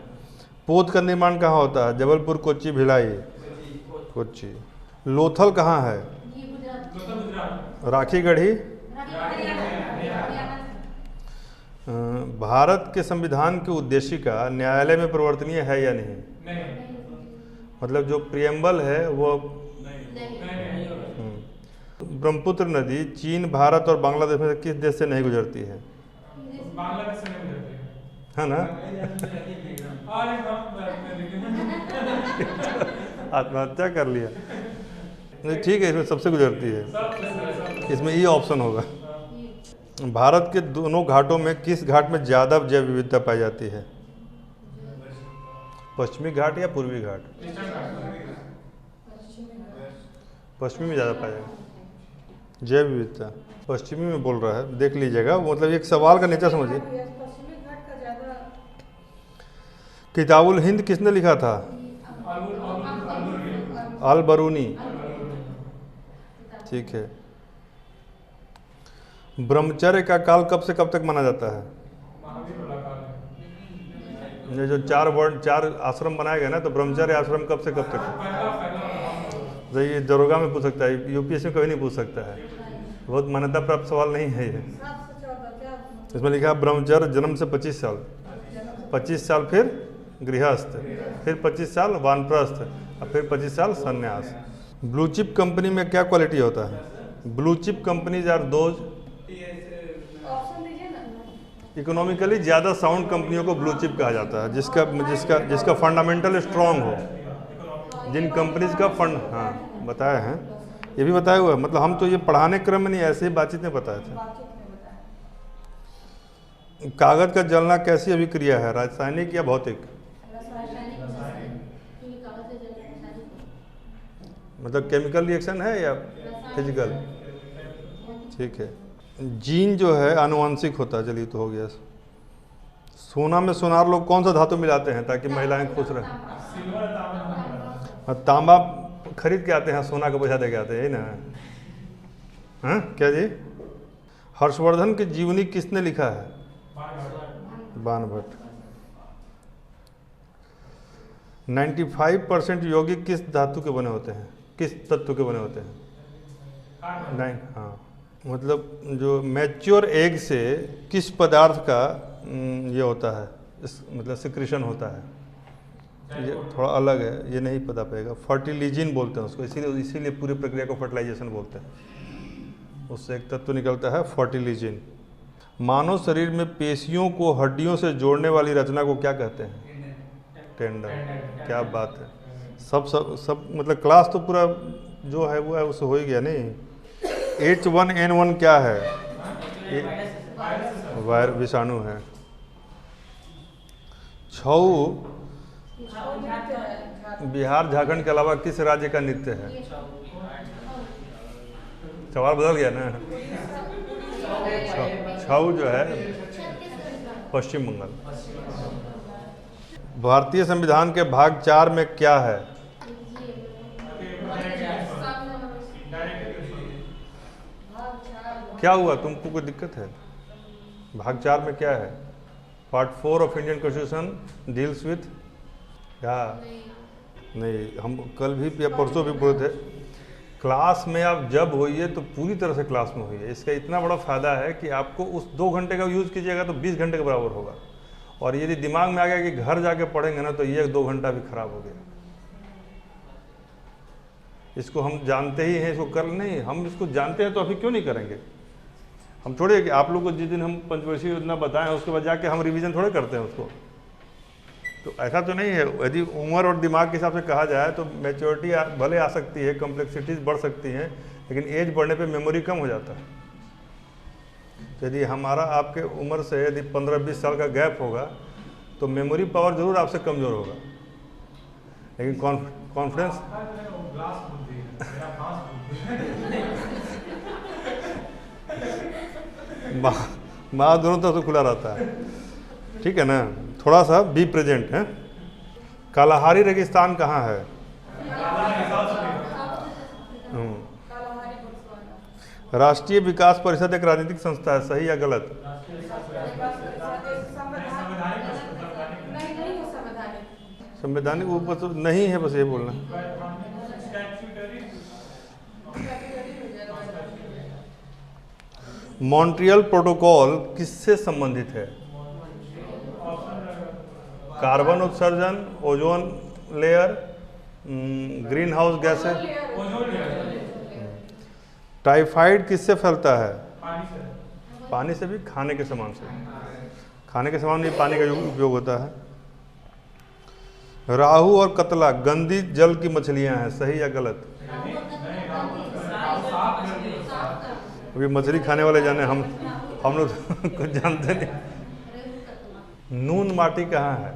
Speaker 1: पोत का निर्माण कहाँ होता है? जबलपुर, कोच्चि, भिलाई, कोच्चि। लोथल कहाँ है? राखी गढ़ी। भारत के संविधान की उद्देशिका न्यायालय में परिवर्तनीय है या नहीं?
Speaker 2: नहीं
Speaker 1: मतलब जो प्रियम्बल है वो ब्रह्मपुत्र नदी चीन, भारत और बांग्लादेश में से किस देश से नहीं गुजरती है?
Speaker 2: बांग्लादेश से नहीं गुजरती
Speaker 1: है ना?
Speaker 2: अरे हम
Speaker 1: आत्महत्या कर लिया। नहीं ठीक है, इसमें सबसे गुजरती है, इसमें ये ऑप्शन होगा। भारत के दोनों घाटों में किस घाट में ज़्यादा जैव विविधता पाई जाती है? पश्चिमी घाट या पूर्वी घाट? पश्चिमी में ज़्यादा पाया जाएगा जैव विविधता। पश्चिमी में बोल रहा है, देख लीजिएगा, मतलब एक सवाल का नेचर समझिए।
Speaker 4: पश्चिमी घाट का ज़्यादा।
Speaker 1: किताबुल हिंद किसने लिखा था? अल बरूनी। ठीक है। ब्रह्मचर्य का काल कब से कब तक माना जाता है? ये जो 4 आश्रम बनाए गए ना, तो ब्रह्मचर्य आश्रम कब से कब तक? तो ये दरोगा में पूछ सकता है, यूपीएससी में कभी नहीं पूछ सकता है, बहुत मान्यता प्राप्त सवाल नहीं है ये। इसमें लिखा है ब्रह्मचर्य जन्म से 25 साल, 25 साल फिर गृहस्थ, फिर 25 साल वानप्रस्थ और फिर 25 साल संन्यास। ब्लू चिप कंपनी में क्या क्वालिटी होता है? Blue chip companies are those,
Speaker 4: option दीजिए ना।
Speaker 1: इकोनॉमिकली ज़्यादा साउंड कंपनियों को ब्लू चिप कहा जाता है, जिसका फंडामेंटल स्ट्रॉन्ग हो, जिन कंपनीज का फंड, हाँ बताया है, ये भी बताया हुआ है। मतलब हम तो ये पढ़ाने क्रम में नहीं, ऐसे ही बातचीत में बताए थे। कागज का जलना कैसी अभिक्रिया है, रासायनिक या भौतिक? मतलब केमिकल रिएक्शन है या फिजिकल? ठीक है। जीन जो है आनुवंशिक होता है, चलिए तो हो गया। सोना में सोनार लोग कौन सा धातु मिलाते हैं ताकि महिलाएं खुश रहें? तांबा खरीद के आते हैं, सोना का पैसा दे के आते हैं, यही ना? हाँ क्या जी? हर्षवर्धन की जीवनी किसने लिखा है? बाणभट्ट। 95% यौगिक किस धातु के बने होते हैं, किस तत्व के बने होते हैं? हाँ, मतलब जो मैच्योर एग से किस पदार्थ का ये होता है, मतलब सिक्रीशन होता है, ये थोड़ा अलग है, ये नहीं पता पाएगा। फर्टिलिजिन बोलते हैं उसको, इसीलिए पूरी प्रक्रिया को फर्टिलाइजेशन बोलते हैं। उससे एक तत्व निकलता है फर्टिलिजिन। मानव शरीर में पेशियों को हड्डियों से जोड़ने वाली रचना को क्या कहते हैं? टेंडन। क्या बात है, सब मतलब क्लास तो पूरा जो है वो है, उससे हो ही गया नहीं। H1N1 क्या है? वायरस, विषाणु है। छऊ बिहार झारखंड के अलावा किस राज्य का नृत्य है? सवाल बदल गया ना। छऊ जो है पश्चिम बंगाल। भारतीय संविधान के भाग 4 में क्या है? क्या हुआ, तुमको कोई दिक्कत है? भाग 4 में क्या है? Part 4 of Indian constitution deals with क्या? नहीं, हम कल भी या परसों भी बोले थे, क्लास में आप जब होइए तो पूरी तरह से क्लास में होइए। इसका इतना बड़ा फ़ायदा है कि आपको उस 2 घंटे का यूज़ कीजिएगा तो 20 घंटे के बराबर होगा। और यदि दिमाग में आ गया कि घर जाके पढ़ेंगे ना, तो ये 2 घंटा भी खराब हो गया। इसको हम जानते ही हैं, इसको कर नहीं, हम इसको जानते हैं तो अभी क्यों नहीं करेंगे? हम थोड़े कि आप लोग को जिस दिन हम पंचवर्षीय योजना बताएं उसके बाद जाके हम रिवीजन थोड़े करते हैं उसको। तो ऐसा तो नहीं है। यदि उम्र और दिमाग के हिसाब से कहा जाए तो मैच्योरिटी भले आ सकती है, कॉम्प्लेक्सिटीज़ बढ़ सकती हैं, लेकिन एज बढ़ने पे मेमोरी कम हो जाता है। तो यदि हमारा आपके उम्र से यदि 15-20 साल का गैप होगा तो मेमोरी पावर जरूर आपसे कमज़ोर होगा, लेकिन कॉन्फिडेंस माँ दोनों तरफ से खुला रहता है। ठीक है ना? थोड़ा सा बी प्रेजेंट है। कालाहारी रेगिस्तान कहाँ है? राष्ट्रीय विकास परिषद एक राजनीतिक संस्था है, सही या गलत? संवैधानिक वो बस नहीं है, बस ये बोलना। मॉन्ट्रियल प्रोटोकॉल किससे संबंधित है? कार्बन उत्सर्जन, ozone layer, green house gases. Typhoid किससे फैलता है? पानी से भी, खाने के सामान से। खाने के सामान में पानी का उपयोग होता है। राहू और कतला गंदी जल की मछलियां हैं, सही या गलत? अभी मछली खाने वाले जाने, हम लोग कुछ जानते नहीं। नून माटी कहाँ है?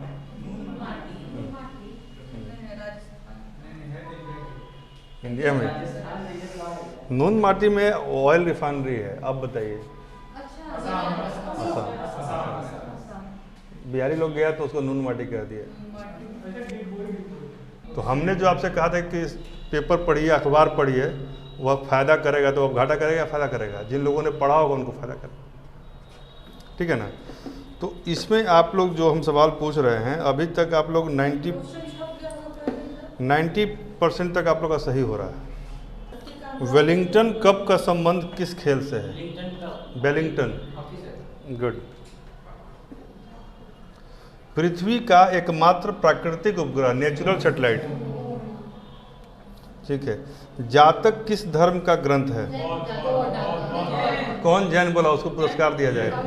Speaker 1: इंडिया में। नून माटी में ऑयल रिफाइनरी है। अब बताइए। असम। बिहारी लोग गया तो उसको नून माटी कह दिया। तो हमने जो आपसे कहा था कि पेपर पढ़िए, अखबार पढ़िए, वह फ़ायदा करेगा तो वह घाटा करेगा या फ़ायदा करेगा? जिन लोगों ने पढ़ा होगा उनको फ़ायदा करेगा। ठीक है ना? तो इसमें आप लोग जो हम सवाल पूछ रहे हैं, अभी तक आप लोग 90% तक आप लोग का सही हो रहा है। वेलिंगटन कप का संबंध किस खेल से है? वेलिंगटन। गुड। पृथ्वी का एकमात्र प्राकृतिक उपग्रह, नेचुरल सैटेलाइट, ठीक है, जातक किस धर्म का ग्रंथ है? कौन जैन बोला? उसको पुरस्कार दिया जाएगा।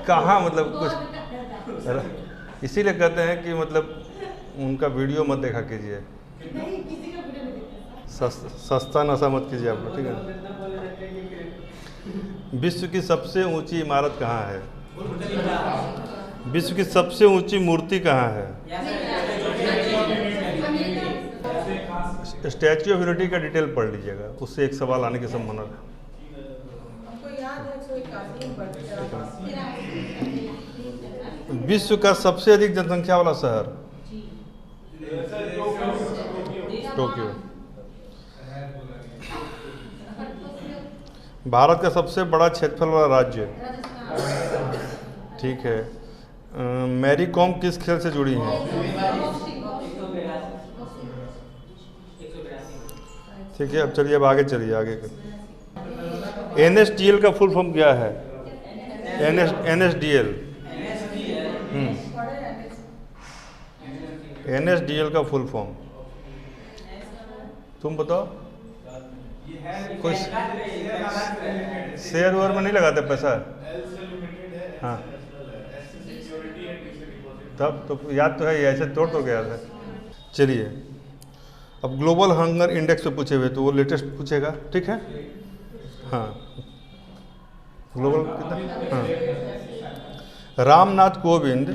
Speaker 1: कहाँ मतलब कुछ, इसीलिए कहते हैं कि मतलब उनका वीडियो मत देखा कीजिए, सस्ता नशा मत कीजिए आप लोग, ठीक है। विश्व की सबसे ऊंची इमारत कहाँ है? विश्व की सबसे ऊंची मूर्ति कहाँ है? स्टैच्यू ऑफ यूनिटी का डिटेल पढ़ लीजिएगा, उससे एक सवाल आने की संभावना है। विश्व का सबसे अधिक जनसंख्या वाला शहर? टोक्यो। भारत का सबसे बड़ा क्षेत्रफल वाला राज्य? ठीक है। मैरी कॉम किस खेल से जुड़ी हैं? ठीक है, अब चलिए, अब आगे चलिए, आगे। NSDL का फुल फॉर्म क्या है? NSDL। NSDL का फुल फॉर्म तुम बताओ। कुछ शेयर वेयर में नहीं लगाते पैसा? हाँ, तब तो याद तो है, ऐसे तोड़ तो गया था। चलिए, अब ग्लोबल हंगर इंडेक्स पे पूछे हुए, तो वो लेटेस्ट पूछेगा, ठीक है। हाँ, ग्लोबल कितना? हाँ। रामनाथ कोविंद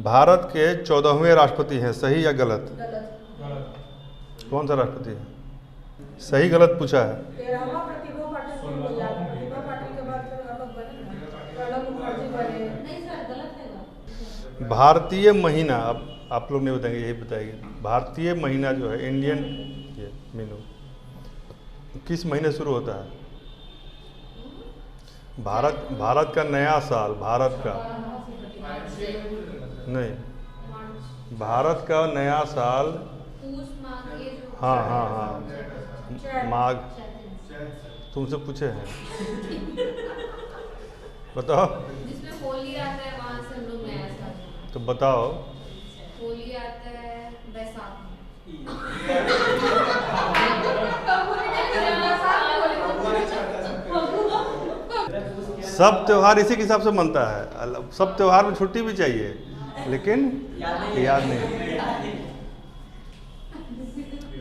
Speaker 1: भारत के 14वें राष्ट्रपति हैं, सही या गलत? कौन सा राष्ट्रपति है? सही गलत पूछा है। भारतीय महीना, अब आप लोग नहीं बताएंगे, यही बताएंगे। भारतीय महीना जो है, इंडियन ये मीनू, किस महीने शुरू होता है? भारत का नया साल, भारत का नहीं, भारत का नया साल। हाँ हाँ हाँ, माघ। तुमसे पूछे हैं, बताओ।
Speaker 3: जिसमें होली आता है वहाँ से हम लोग नया साल।
Speaker 1: तो बताओ।
Speaker 3: होली आता है बैसाखी।
Speaker 1: सब त्यौहार इसी के हिसाब से मनता है। सब त्यौहार में छुट्टी भी चाहिए, लेकिन याद नहीं।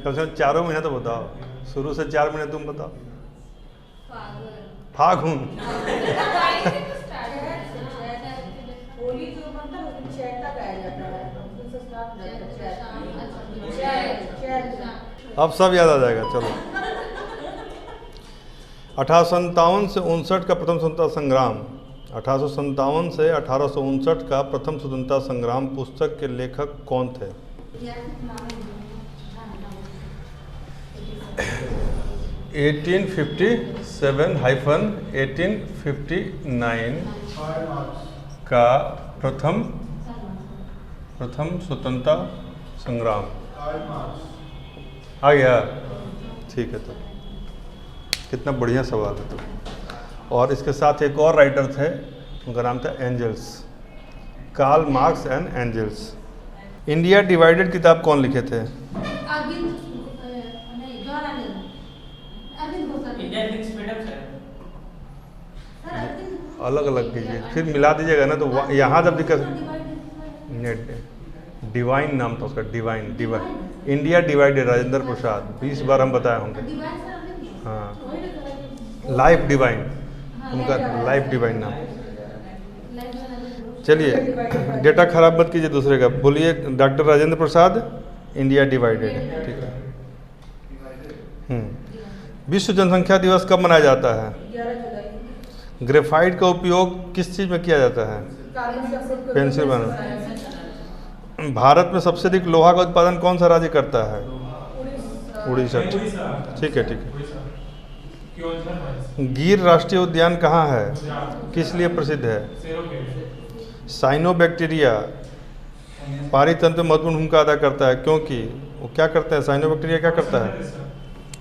Speaker 1: कम से कम 4 महीना तो बताओ, शुरू से 4 महीने तुम बताओ। फागुन।
Speaker 4: होली जो बनता है उसमें चैत तक आया जाता है, उससे स्टार्ट होता है।
Speaker 1: अब सब याद आ जाएगा। चलो, 1857 से 59 का प्रथम स्वतंत्रता संग्राम, 1857 से 1859 का प्रथम स्वतंत्रता संग्राम पुस्तक के लेखक कौन थे? 1857-1859 का प्रथम स्वतंत्रता संग्राम आ गया। ठीक है, तो कितना बढ़िया सवाल है। तो और इसके साथ एक और राइटर थे, उनका नाम था Engels, Karl Marx and Engels. India divided किताब कौन लिखे थे?
Speaker 3: अरविंद नहीं Jawaharlal Arvind Ghosh sir.
Speaker 2: India thinks freedom sir.
Speaker 3: Arvind
Speaker 1: अलग अलग कीजिए, फिर मिला दीजिएगा ना तो यहाँ जब दिक्कत। डिवाइन नाम था उसका, divine India divided, Rajendra Prasad, 20 बार हम बताए होंगे। हाँ, लाइफ डिवाइन, उनका लाइफ डिवाइन नाम। चलिए, डेटा खराब मत कीजिए दूसरे का, बोलिए doctor Rajendra Prasad, India divided. ठीक है। विश्व जनसंख्या दिवस कब मनाया जाता है?
Speaker 4: 11 जुलाई।
Speaker 1: ग्रेफाइट का उपयोग किस चीज़ में किया जाता है? पेंसिल बनाना। भारत में सबसे अधिक लोहा का उत्पादन कौन सा राज्य करता है? उड़ीसा। ठीक है, ठीक है। गिर राष्ट्रीय उद्यान कहाँ है? किस लिए प्रसिद्ध है? साइनोबैक्टीरिया पारितंत्र में महत्वपूर्ण भूमिका अदा करता है, क्योंकि वो क्या करता है? साइनोबैक्टीरिया क्या करता है?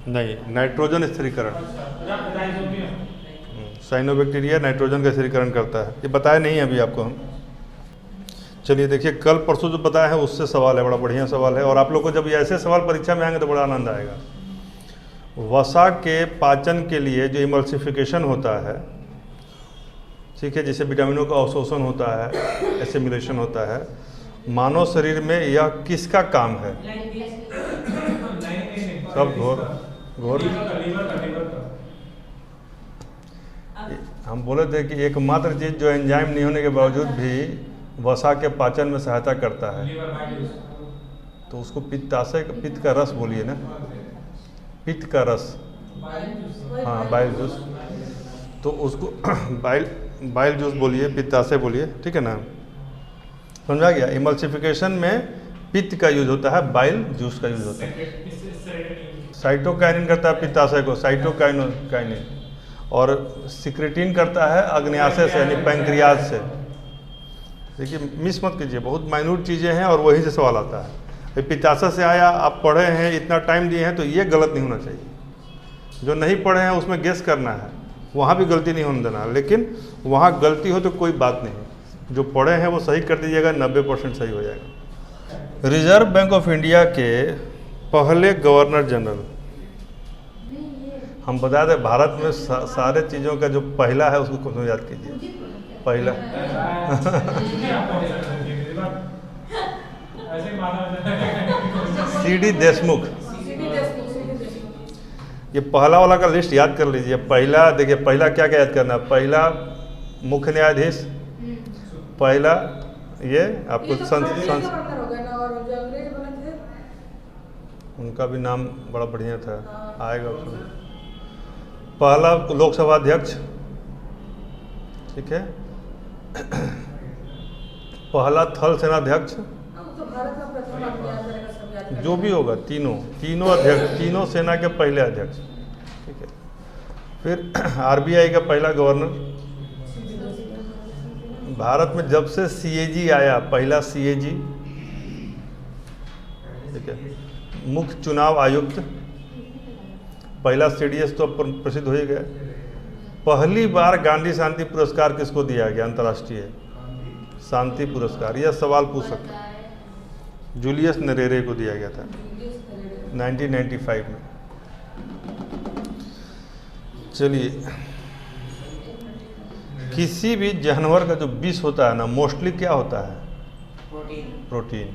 Speaker 1: नहीं, नाइट्रोजन स्थिरीकरण। साइनोबैक्टीरिया नाइट्रोजन का स्थिरीकरण करता है, ये बताया नहीं अभी आपको हम। चलिए देखिए, कल परसों जो बताया है उससे सवाल है, बड़ा बढ़िया सवाल है, और आप लोग को जब ये ऐसे सवाल परीक्षा में आएंगे तो बड़ा आनंद आएगा। वसा के पाचन के लिए जो इमल्सिफिकेशन होता है, ठीक है, जिसे विटामिनों का अवशोषण होता है, एसिमिलेशन होता है, मानव शरीर में यह किसका काम है? सब घोर हम बोले थे कि एकमात्र चीज़ जो एंजाइम नहीं होने के बावजूद भी वसा के पाचन में सहायता करता है, तो उसको पित्ताशय, पित्त का रस बोलिए ना, पित्त का रस, हाँ बाइल जूस, तो उसको बाइल जूस बोलिए, पित्ताशय बोलिए, ठीक है ना, समझा गया। इमल्सिफिकेशन में पित्त का यूज होता है, बाइल जूस का यूज होता है। साइटोकाइनिन करता है पित्ताशय को, साइटोकाइनिन, और सिक्रेटिन करता है अग्न्याशय से, यानी पैंक्रियाज से। देखिए मिस मत कीजिए, बहुत माइन्यूट चीज़ें हैं और वही से सवाल आता है। पित्ताशय से आया, आप पढ़े हैं, इतना टाइम दिए हैं, तो ये गलत नहीं होना चाहिए। जो नहीं पढ़े हैं उसमें गेस करना है, वहाँ भी गलती नहीं होने देना, लेकिन वहाँ गलती हो तो कोई बात नहीं, जो पढ़े हैं वो सही कर दीजिएगा, 90% सही हो जाएगा। रिजर्व बैंक ऑफ इंडिया के पहले गवर्नर जनरल, हम बता दें भारत में सारे चीज़ों का जो पहला है उसको कौन याद कीजिए? पहला CD देशमुख। ये पहला वाला का लिस्ट याद कर लीजिए। पहला देखिए, पहला क्या क्या याद करना? पहला मुख्य न्यायाधीश, पहला ये आपको उनका भी नाम बड़ा बढ़िया था, आएगा उसमें। पहला लोकसभा अध्यक्ष, ठीक है, पहला थल सेनाध्यक्ष, जो भी होगा, तीनों अध्यक्ष, तीनों सेना के पहले अध्यक्ष, ठीक है। फिर RBI का पहला गवर्नर। भारत में जब से CAG आया, पहला CAG, ठीक है। मुख्य चुनाव आयुक्त, पहला CDS तो प्रसिद्ध हो ही गया। पहली बार गांधी शांति पुरस्कार किसको दिया गया? अंतर्राष्ट्रीय शांति पुरस्कार, यह सवाल पूछ सकते हैं। जूलियस नरेरे को दिया गया था 1995 में। चलिए, किसी भी जानवर का जो विष होता है ना, मोस्टली क्या होता है? प्रोटीन।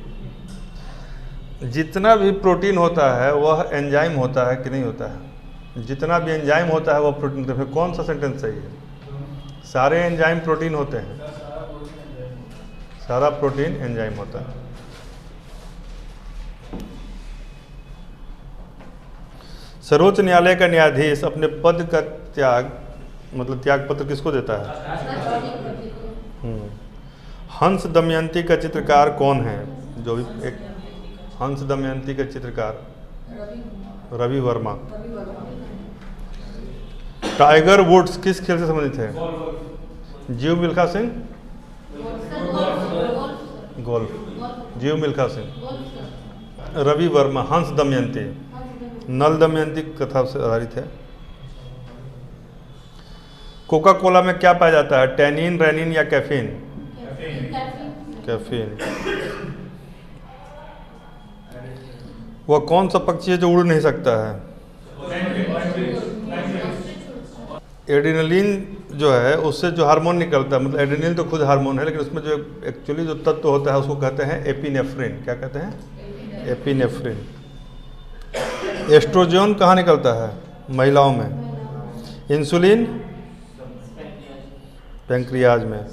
Speaker 1: जितना भी प्रोटीन होता है वह एंजाइम होता है कि नहीं होता है? जितना भी एंजाइम होता है वह प्रोटीन। तो फिर कौन सा सेंटेंस सही है? सारे एंजाइम प्रोटीन होते हैं, सारा प्रोटीन एंजाइम होता है। सर्वोच्च न्यायालय का न्यायाधीश अपने पद का त्याग, मतलब त्याग पत्र किसको देता है? हंस दमयंती का चित्रकार कौन है? जो भी एक हंस दमयंती का चित्रकार रवि वर्मा। टाइगर वुड्स किस खेल से संबंधित है? जीव मिल्खा सिंह, गोल्फ। जीव मिल्खा सिंह। रवि वर्मा, हंस दमयंती, नल दमयंती कथा से आधारित है। कोका कोला में क्या पाया जाता है, टैनिन, रेनिन या कैफीन? कैफीन। वह कौन सा पक्षी है जो उड़ नहीं सकता है? एड्रेनलिन जो है उससे जो हार्मोन निकलता है, मतलब एड्रेनलिन तो खुद हार्मोन है, लेकिन उसमें जो एक्चुअली जो तत्व होता है उसको कहते हैं एपिनेफ्रिन। क्या कहते हैं? एपिनेफ्रिन। एस्ट्रोजन कहाँ निकलता है महिलाओं में? इंसुलिन पैंक्रियाज में।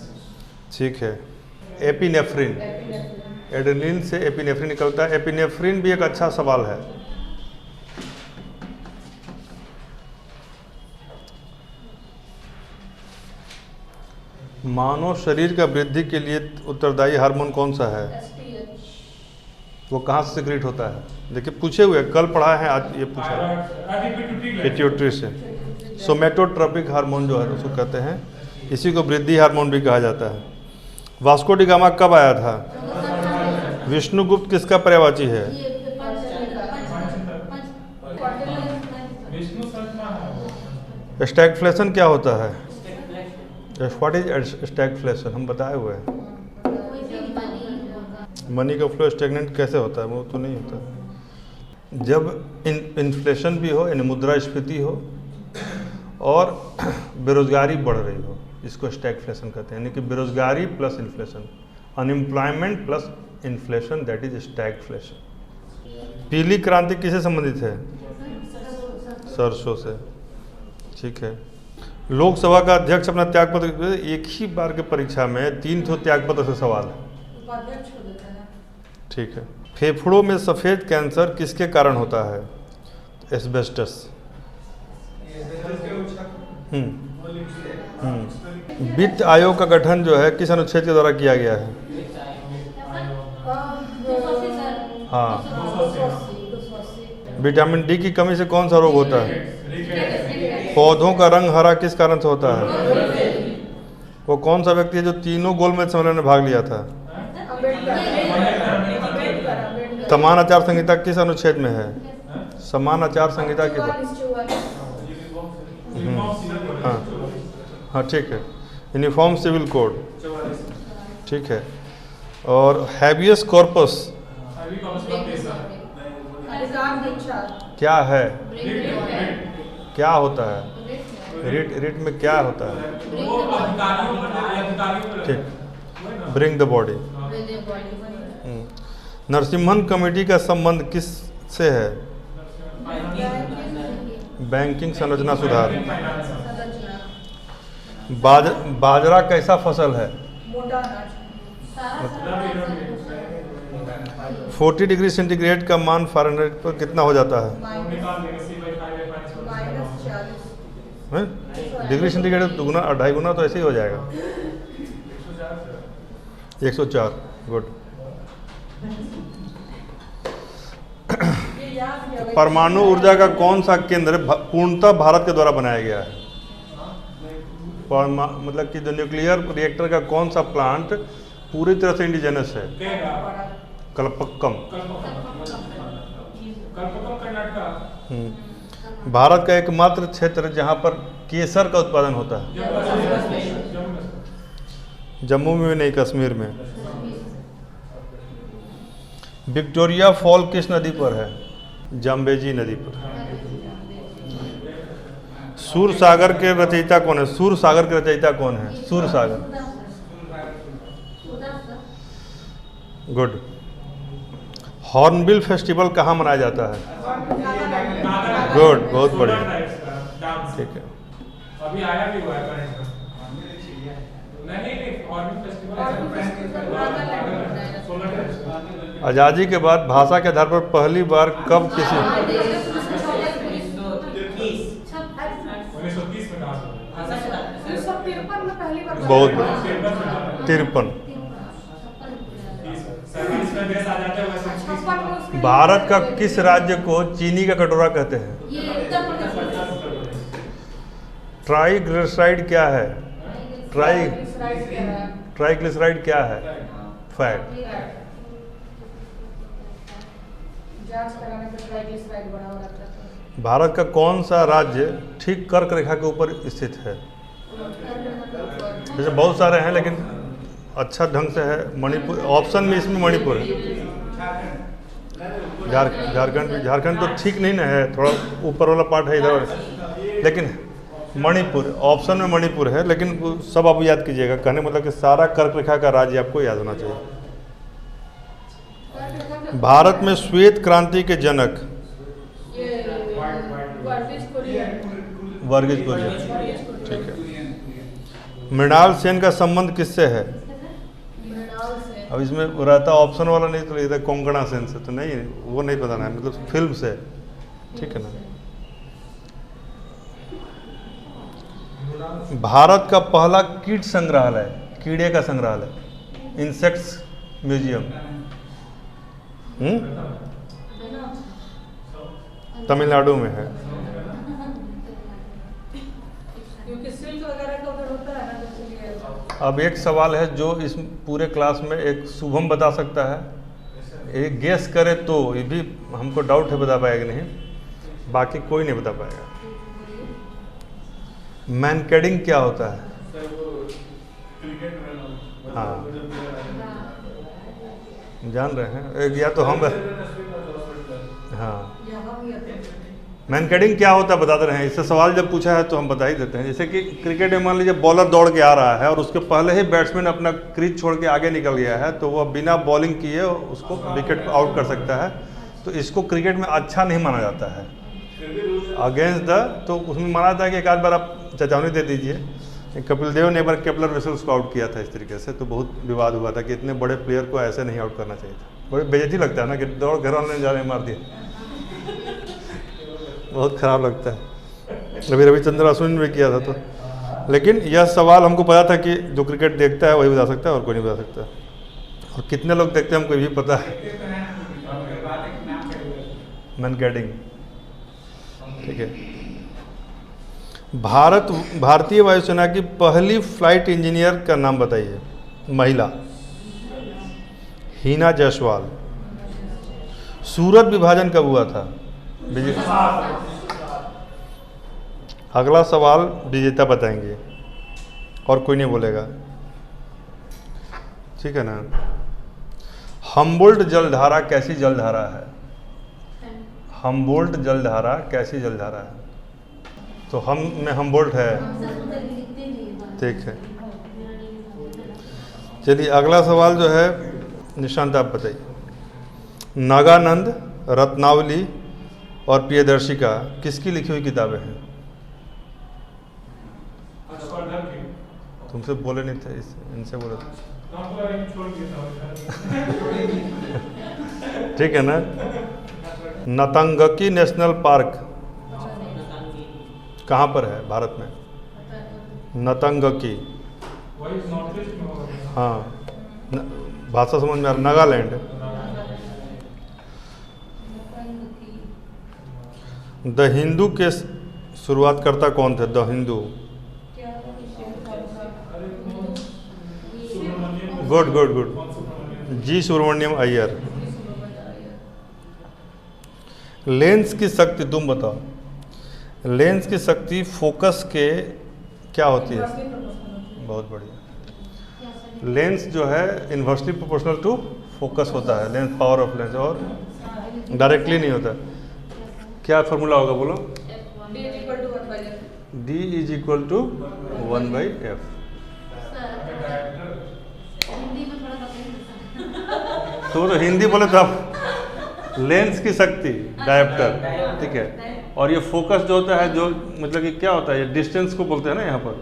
Speaker 1: ठीक है। एपिनेफ्रिन, एड्रेनलिन से एपिनेफ्रिन निकलता है। एपिनेफ्रिन भी एक अच्छा सवाल है। मानव शरीर का वृद्धि के लिए उत्तरदायी हार्मोन कौन सा है? वो कहाँ से सिक्रेट होता है? देखिए पूछे हुए, कल पढ़ा है, आज ये पूछा है। पिट्यूटरी से। सोमेटोट्रोपिक हार्मोन जो है उसको कहते हैं, इसी को वृद्धि हार्मोन भी कहा जाता है। वास्को डी गामा कब आया था? विष्णुगुप्त किसका पर्यायवाची है? स्टैगफ्लेशन क्या होता है? What is stagflation? हम बताए हुए हैं। मनी का फ्लो स्टेगनेंट कैसे होता है? वो तो नहीं होता। जब इन्फ्लेशन भी हो, यानी मुद्रास्फीति हो, और बेरोजगारी बढ़ रही हो, इसको स्टैगफ्लेशन कहते हैं। यानी कि बेरोजगारी plus inflation, unemployment plus inflation, that is stagflation. पीली क्रांति किससे संबंधित है? सरसों से। ठीक है। लोकसभा का अध्यक्ष अपना त्यागपत्र, एक ही बार के परीक्षा में 3 त्यागपत्र से सवाल है। ठीक है। फेफड़ों में सफ़ेद कैंसर किसके कारण होता है? एस्बेस्टस। वित्त आयोग का गठन जो है किस अनुच्छेद के द्वारा किया गया है? हाँ। विटामिन डी की कमी से कौन सा रोग होता है? पौधों का रंग हरा किस कारण से होता है? वो कौन सा व्यक्ति है जो तीनों गोलमेज सम्मेलन में भाग लिया था? समान आचार संहिता किस अनुच्छेद में है? समान आचार संहिता की हाँ हाँ, ठीक है। Uniform civil code. ठीक है। और हैबियस कॉर्पस क्या है? क्या होता है? रिट में क्या होता है? ठीक, bring the body. Narasimhan committee का संबंध किस से है? बैंकिंग संरचना सुधार। बाजरा कैसा फसल है? 40 डिग्री सेंटीग्रेड का मान फ़ारेनहाइट पर कितना हो जाता है? डिग्री सेंटीग्रेड दुगुना और 2.5 गुना तो ऐसे ही हो जाएगा। 104। गुड। परमाणु ऊर्जा का कौन सा केंद्र पूर्णतः भारत के द्वारा बनाया गया है? मतलब कि जो न्यूक्लियर रिएक्टर का कौन सा प्लांट पूरी तरह से इंडिजिनस है? कल्पक्कम। भारत का एकमात्र क्षेत्र जहां पर केसर का उत्पादन होता है? जम्मू में नहीं, कश्मीर में। विक्टोरिया फॉल किस नदी पर है? जाम्बेजी नदी पर। सूर सागर के रचयिता कौन है? सूर सागर के रचयिता कौन है? सूर सागर। गुड। हॉर्नबिल फेस्टिवल कहाँ मनाया जाता है? गुड, बहुत बढ़िया। ठीक है।
Speaker 2: अभी आया भी हुआ है करंट में। नहीं हॉर्नबिल फेस्टिवल
Speaker 1: आज़ादी के बाद भाषा के आधार पर पहली बार कब किसी
Speaker 2: 1930 में कहा।
Speaker 1: बहुत 53। भारत का किस राज्य को चीनी का कटोरा कहते हैं? ट्राइग्लिसराइड क्या है? ट्राइग्लिसराइड क्या है? फैट। भारत का कौन सा राज्य ठीक कर्क रेखा के ऊपर स्थित है? जैसे बहुत सारे हैं लेकिन अच्छा ढंग से है मणिपुर ऑप्शन में, इसमें मणिपुर है। झारखंड तो ठीक नहीं ना है, थोड़ा ऊपर वाला पार्ट है इधर, लेकिन मणिपुर ऑप्शन में मणिपुर है, लेकिन वो सब आप याद कीजिएगा। कहने मतलब कि सारा कर्क रेखा का राज्य आपको याद होना चाहिए। भारत में श्वेत क्रांति के जनक वर्गीज कुरियन, ठीक है। मृणाल सेन का संबंध किससे है? अब इसमें रहता ऑप्शन वाला नहीं तो इधर कोंकणा सेन से तो नहीं, वो नहीं पता ना, मतलब फिल्म से, ठीक है ना। भारत का पहला कीट संग्रहालय, कीड़े का संग्रहालय, इंसेक्ट्स म्यूजियम तमिलनाडु में है।
Speaker 4: क्योंकि सिल्क वगैरह का उधर होता है ना, तो इसलिए।
Speaker 1: अब एक सवाल है जो इस पूरे क्लास में एक शुभम बता सकता है, एक गेस करे तो, ये भी हमको डाउट है बता पाएगा नहीं, बाकी कोई नहीं बता पाएगा। मैनकेडिंग क्या होता है? हाँ जान रहे हैं, एक या तो हम, हाँ मैनकेडिंग क्या होता है बताते रहे हैं। इससे सवाल जब पूछा है तो हम बता ही देते हैं। जैसे कि क्रिकेट में मान लीजिए बॉलर दौड़ के आ रहा है और उसके पहले ही बैट्समैन अपना क्रीज छोड़ के आगे निकल गया है, तो वह बिना बॉलिंग किए उसको विकेट आउट कर सकता है। तो इसको क्रिकेट में अच्छा नहीं माना जाता है अगेंस्ट द, तो उसमें माना जाता है कि एक आध बार आप चेतावनी दे दीजिए। कपिल देव ने एक बार केपलर विसल्स को आउट किया था इस तरीके से, तो बहुत विवाद हुआ था कि इतने बड़े प्लेयर को ऐसे नहीं आउट करना चाहिए था। बड़ी बेइज्जती लगता है ना कि दौड़ घर वाले ने जा रहे मार दिया, बहुत खराब लगता है। अभी रविचंद्र अश्विन ने भी किया था। तो लेकिन यह सवाल हमको पता था कि जो क्रिकेट देखता है वही बता सकता है और कोई नहीं बता सकता। और कितने लोग देखते हैं हमको ये भी पता है। मैनकेडिंग, ठीक है। भारतीय वायुसेना की पहली फ्लाइट इंजीनियर का नाम बताइए, महिला। हीना जायसवाल। सूरत विभाजन कब हुआ था? अगला सवाल विजेता बताएंगे और कोई नहीं बोलेगा, ठीक है ना। हम्बोल्ट जलधारा कैसी जलधारा है? हम्बोल्ट जलधारा कैसी जलधारा है? तो हम में हम्बोल्ट है, ठीक है। चलिए अगला सवाल जो है निशांत आप बताइए। नागानंद, रत्नावली और प्रियदर्शिका किसकी लिखी हुई किताबें हैं? तुमसे बोले नहीं थे, इनसे बोले थे, ठीक है ना। नतंगकी नेशनल पार्क कहाँ पर है भारत में? नतंगकी, हाँ भाषा समझ में आ रहा, नागालैंड। द हिंदू के शुरुआतकर्ता कौन थे? The Hindu, good good good, G Subramaniam Iyer. Lens की शक्ति तुम बताओ। लेंस की शक्ति फोकस के क्या होती है? बहुत बढ़िया। लेंस जो है इन्वर्सली प्रोपोर्शनल टू फोकस होता है, लेंस पावर ऑफ लेंस, और डायरेक्टली नहीं होता। क्या फार्मूला होगा बोलो? D is equal to 1/f। तो हिंदी बोले तो आप लेंस की शक्ति डायोप्टर, ठीक है। और ये फोकस जो होता है, जो मतलब कि क्या होता है, ये डिस्टेंस को बोलते हैं ना यहाँ पर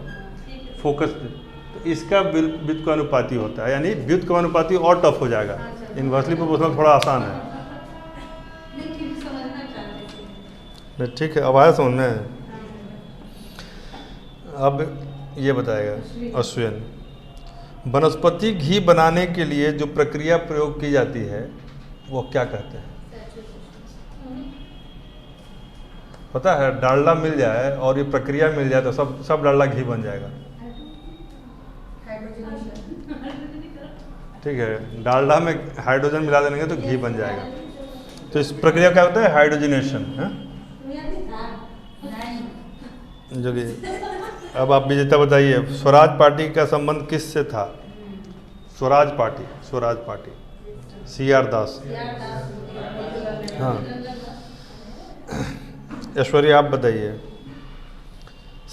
Speaker 1: फोकस, तो इसका व्युत्क्रमानुपाती होता है, यानी व्युत्क्रमानुपाती और टफ हो जाएगा। इन्वर्सली प्रोपोर्शनल थोड़ा आसान है, ठीक है। अब आया समझ में? अब ये बताएगा अश्विन, वनस्पति घी बनाने के लिए जो प्रक्रिया प्रयोग की जाती है वो क्या कहते हैं? पता है? डालडा मिल जाए और ये प्रक्रिया मिल जाए तो सब डालडा घी बन जाएगा, ठीक है। डालडा में हाइड्रोजन मिला देंगे तो घी बन जाएगा। तो इस प्रक्रिया क्या होता है? हाइड्रोजनेशन है। जो अब आप विजेता बताइए, स्वराज पार्टी का संबंध किससे था? स्वराज पार्टी CR दास। हाँ, ऐश्वर्या आप बताइए,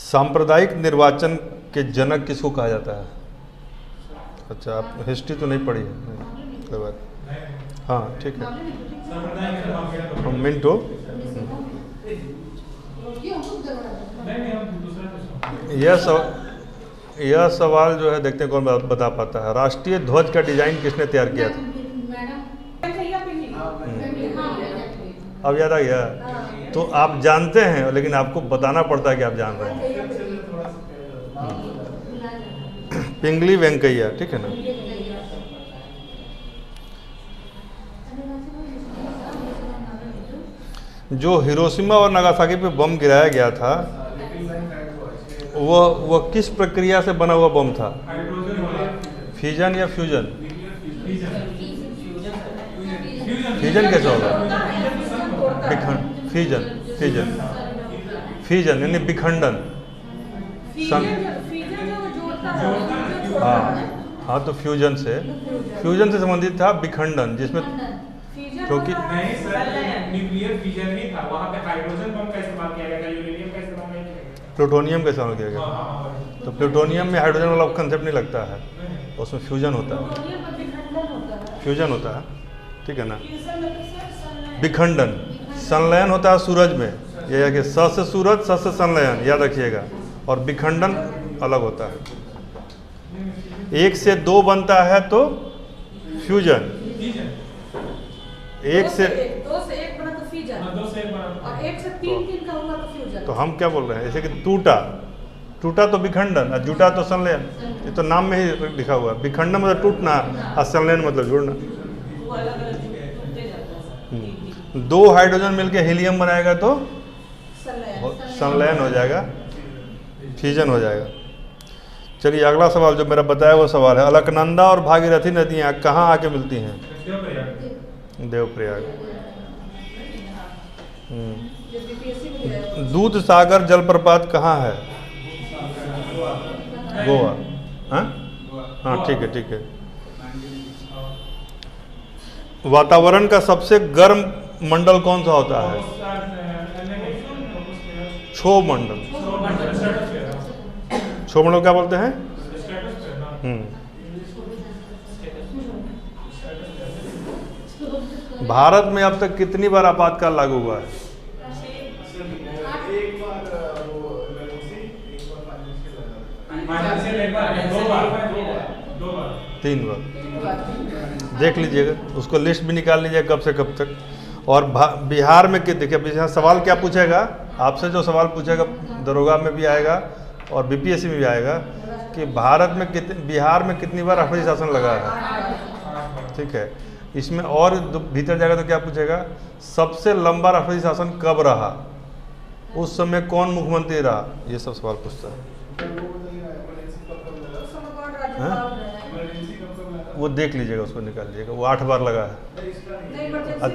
Speaker 1: सांप्रदायिक निर्वाचन के जनक किसको कहा जाता है? अच्छा, आप हिस्ट्री तो नहीं पढ़ी है, नहीं, कोई बात। हाँ ठीक है, मिंटो। यह सवाल जो है देखते हैं कौन बता पाता है। राष्ट्रीय ध्वज का डिजाइन किसने तैयार किया था? अब याद आ गया? तो आप जानते हैं लेकिन आपको बताना पड़ता है कि आप जान रहे हैं। पिंगली वेंकैया, ठीक है ना? जो हिरोशिमा और नागासाकी पे बम गिराया गया था, वह किस प्रक्रिया से बना हुआ बम था? फ्यूजन या फ्यूजन? फ्यूजन कैसे होगा? फ्यूजन यानी विखंडन। हाँ, तो फ्यूजन से संबंधित था विखंडन, जिसमें क्योंकि
Speaker 2: न्यूक्लियर फ्यूजन नहीं था, वहाँ पे हाइड्रोजन बम का इस्तेमाल किया गया था, यूरेनियम का इस्तेमाल नहीं किया गया।
Speaker 1: प्लूटोनियम का इस्तेमाल किया गया। तो प्लूटोनियम में हाइड्रोजन वाला कंसेप्ट नहीं लगता है, उसमें फ्यूजन होता है। फ्यूजन होता है, ठीक है ना? विखंडन, संलयन होता है सूरज में, यह है कि स से सूरज, स से संलयन, याद रखिएगा। और विखंडन अलग होता है। 1 से 2 बनता है तो फ्यूजन, 1 से
Speaker 4: 2 से 1 बना तो फ्यूजन, और 1 से 3 का होगा तो फ्यूजन।
Speaker 1: तो हम क्या बोल रहे हैं, जैसे कि टूटा तो विखंडन और जुटा तो संलयन। ये तो नाम में ही लिखा हुआ है। विखंडन मतलब टूटना और संलयन मतलब जुड़ना। 2 हाइड्रोजन मिलके हीलियम बनाएगा तो संलयन हो जाएगा, फ्यूजन हो जाएगा। चलिए अगला सवाल जो मेरा बताया वो सवाल है, अलकनंदा और भागीरथी नदियाँ कहाँ आके मिलती हैं? देवप्रयाग। दूध सागर जलप्रपात कहाँ है? गोवा। हाँ ठीक है। वातावरण का सबसे गर्म मंडल कौन सा होता है? क्षोभ मंडल। क्षोभ मंडल क्या बोलते हैं? भारत में अब तक कितनी बार आपातकाल लागू हुआ है? 3 बार। देख लीजिएगा, उसको लिस्ट भी निकाल लीजिएगा कब से कब तक। और बिहार में देखिए, यहाँ सवाल क्या पूछेगा आपसे, जो सवाल पूछेगा दरोगा में भी आएगा और बीपीएससी में भी आएगा कि बिहार में कितनी बार राष्ट्रपति शासन लगा है, ठीक है। इसमें और भीतर जाएगा तो क्या पूछेगा, सबसे लंबा राष्ट्रपति शासन कब रहा, उस समय कौन मुख्यमंत्री रहा, ये सब सवाल पूछता है। वो देख लीजिएगा, उसको निकाल लीजिएगा। वो 8 बार लगा है और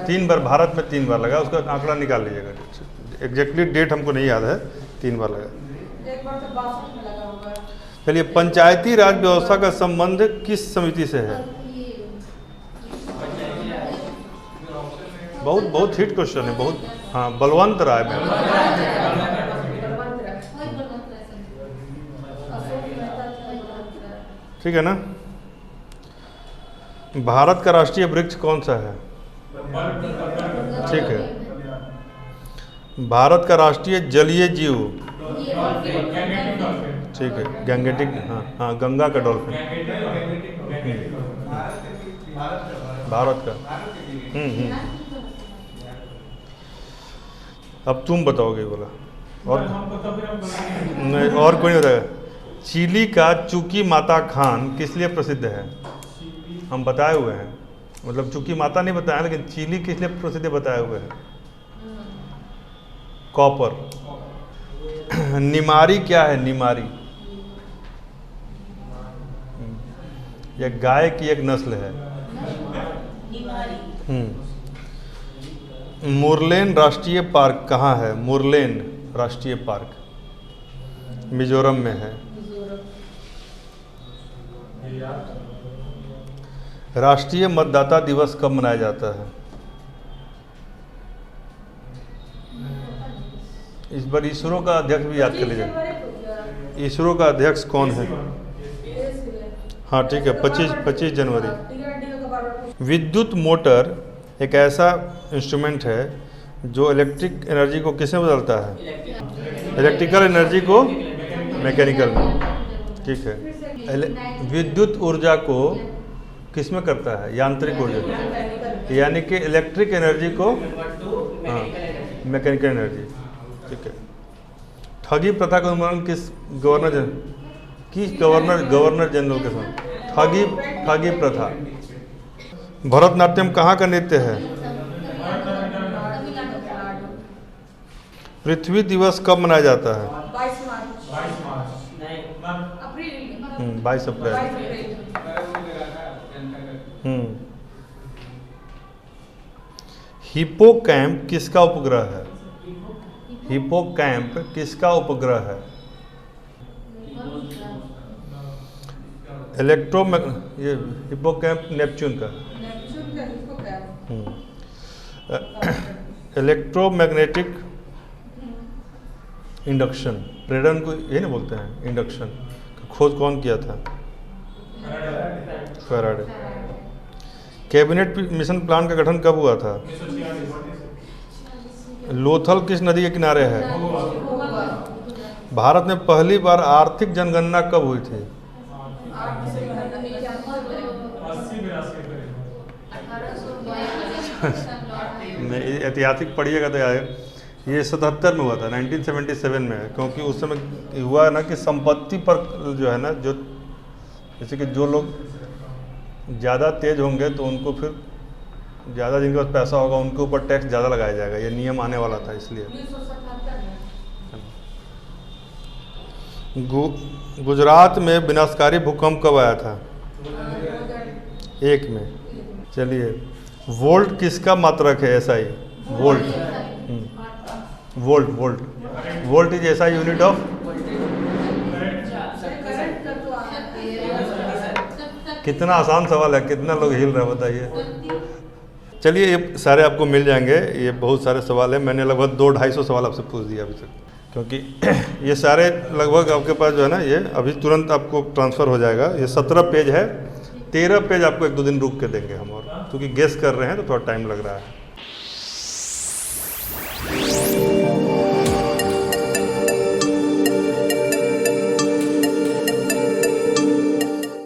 Speaker 1: 3 बार भारत में 3 बार लगा, उसका आंकड़ा निकाल लीजिएगा। एग्जैक्टली डेट हमको नहीं याद है, 3 बार लगा।
Speaker 4: एक बार तो 62 में लगा होगा।
Speaker 1: चलिए, पंचायती राज व्यवस्था का संबंध किस समिति से है? बहुत हिट क्वेश्चन है, बहुत। हाँ, बलवंत राय में। ठीक है ना? भारत का राष्ट्रीय वृक्ष कौन सा है? ठीक है। भारत का राष्ट्रीय जलीय जीव? ठीक है, गैंगेटिक। हाँ, गंगा का डॉल्फिन। भारत का। अब तुम बताओगे बोला, और नहीं, और कोई नहीं बताएगा। चिली का चुकी माता खान किस लिए प्रसिद्ध है? हम बताए हुए हैं, मतलब चुकी माता नहीं बताया, लेकिन चिली किस लिए प्रसिद्ध बताए हुए हैं? कॉपर। निमारी क्या है? निमारी यह गाय की एक नस्ल है। मुरलेन राष्ट्रीय पार्क कहाँ है? मुरलेन राष्ट्रीय पार्क मिजोरम में है।
Speaker 4: मिजोरम।
Speaker 1: राष्ट्रीय मतदाता दिवस कब मनाया जाता है? इस बार इसरो का अध्यक्ष भी याद कर लीजिए। इसरो का अध्यक्ष कौन है? हाँ ठीक है, 25 जनवरी। विद्युत मोटर एक ऐसा इंस्ट्रूमेंट है जो इलेक्ट्रिक एनर्जी को किसमें बदलता है? इलेक्ट्रिकल एनर्जी को मैकेनिकल में। ठीक है। विद्युत ऊर्जा को किसमें करता है? यांत्रिक ऊर्जा, यानी कि इलेक्ट्रिक एनर्जी को हाँ मैकेनिकल एनर्जी। ठीक है। ठगी प्रथा का उन्मूलन किस गवर्नर जनरल के साथ? ठगी प्रथा। भरतनाट्यम कहाँ का नृत्य है? पृथ्वी दिवस कब मनाया जाता है?
Speaker 4: 22 मार्च। अप्रैल।
Speaker 1: 22 अप्रैल। हिप्पोकैम्प किसका उपग्रह है? हिप्पोकैम्प किसका उपग्रह है? ये हिप्पोकैम्प नेपच्यून का। इलेक्ट्रोमैग्नेटिक इंडक्शन, प्रेरण को ये नहीं बोलते हैं इंडक्शन, खोज कौन किया था? फैराडे। कैबिनेट मिशन प्लान का गठन कब हुआ था? लोथल किस नदी के किनारे है? भारत में पहली बार आर्थिक जनगणना कब हुई थी? ऐतिहासिक पढ़िएगा तो यार ये 77 में हुआ था, 1977 में है, क्योंकि उस समय हुआ है ना कि संपत्ति पर जो है ना, जो जैसे कि जो लोग ज़्यादा तेज होंगे तो उनको फिर ज़्यादा जिनके पास पैसा होगा उनके ऊपर टैक्स ज़्यादा लगाया जाएगा। ये नियम आने वाला था इसलिए। गुजरात में विनाशकारी भूकंप कब आया था? 1 में। चलिए, वोल्ट किसका मात्रक है? SI volt. Volt is SI unit of. कितना आसान सवाल है, कितना लोग हिल रहे हैं बताइए। चलिए, ये सारे आपको मिल जाएंगे, ये बहुत सारे सवाल हैं। मैंने लगभग 200-250 सवाल आपसे पूछ दिया अभी तक, क्योंकि ये सारे लगभग आपके पास जो है ना, ये अभी तुरंत आपको ट्रांसफ़र हो जाएगा। ये 17 पेज है, 13 पेज आपको 1-2 दिन रुक के देंगे हम, और क्योंकि गेस कर रहे हैं तो थोड़ा टाइम लग रहा है।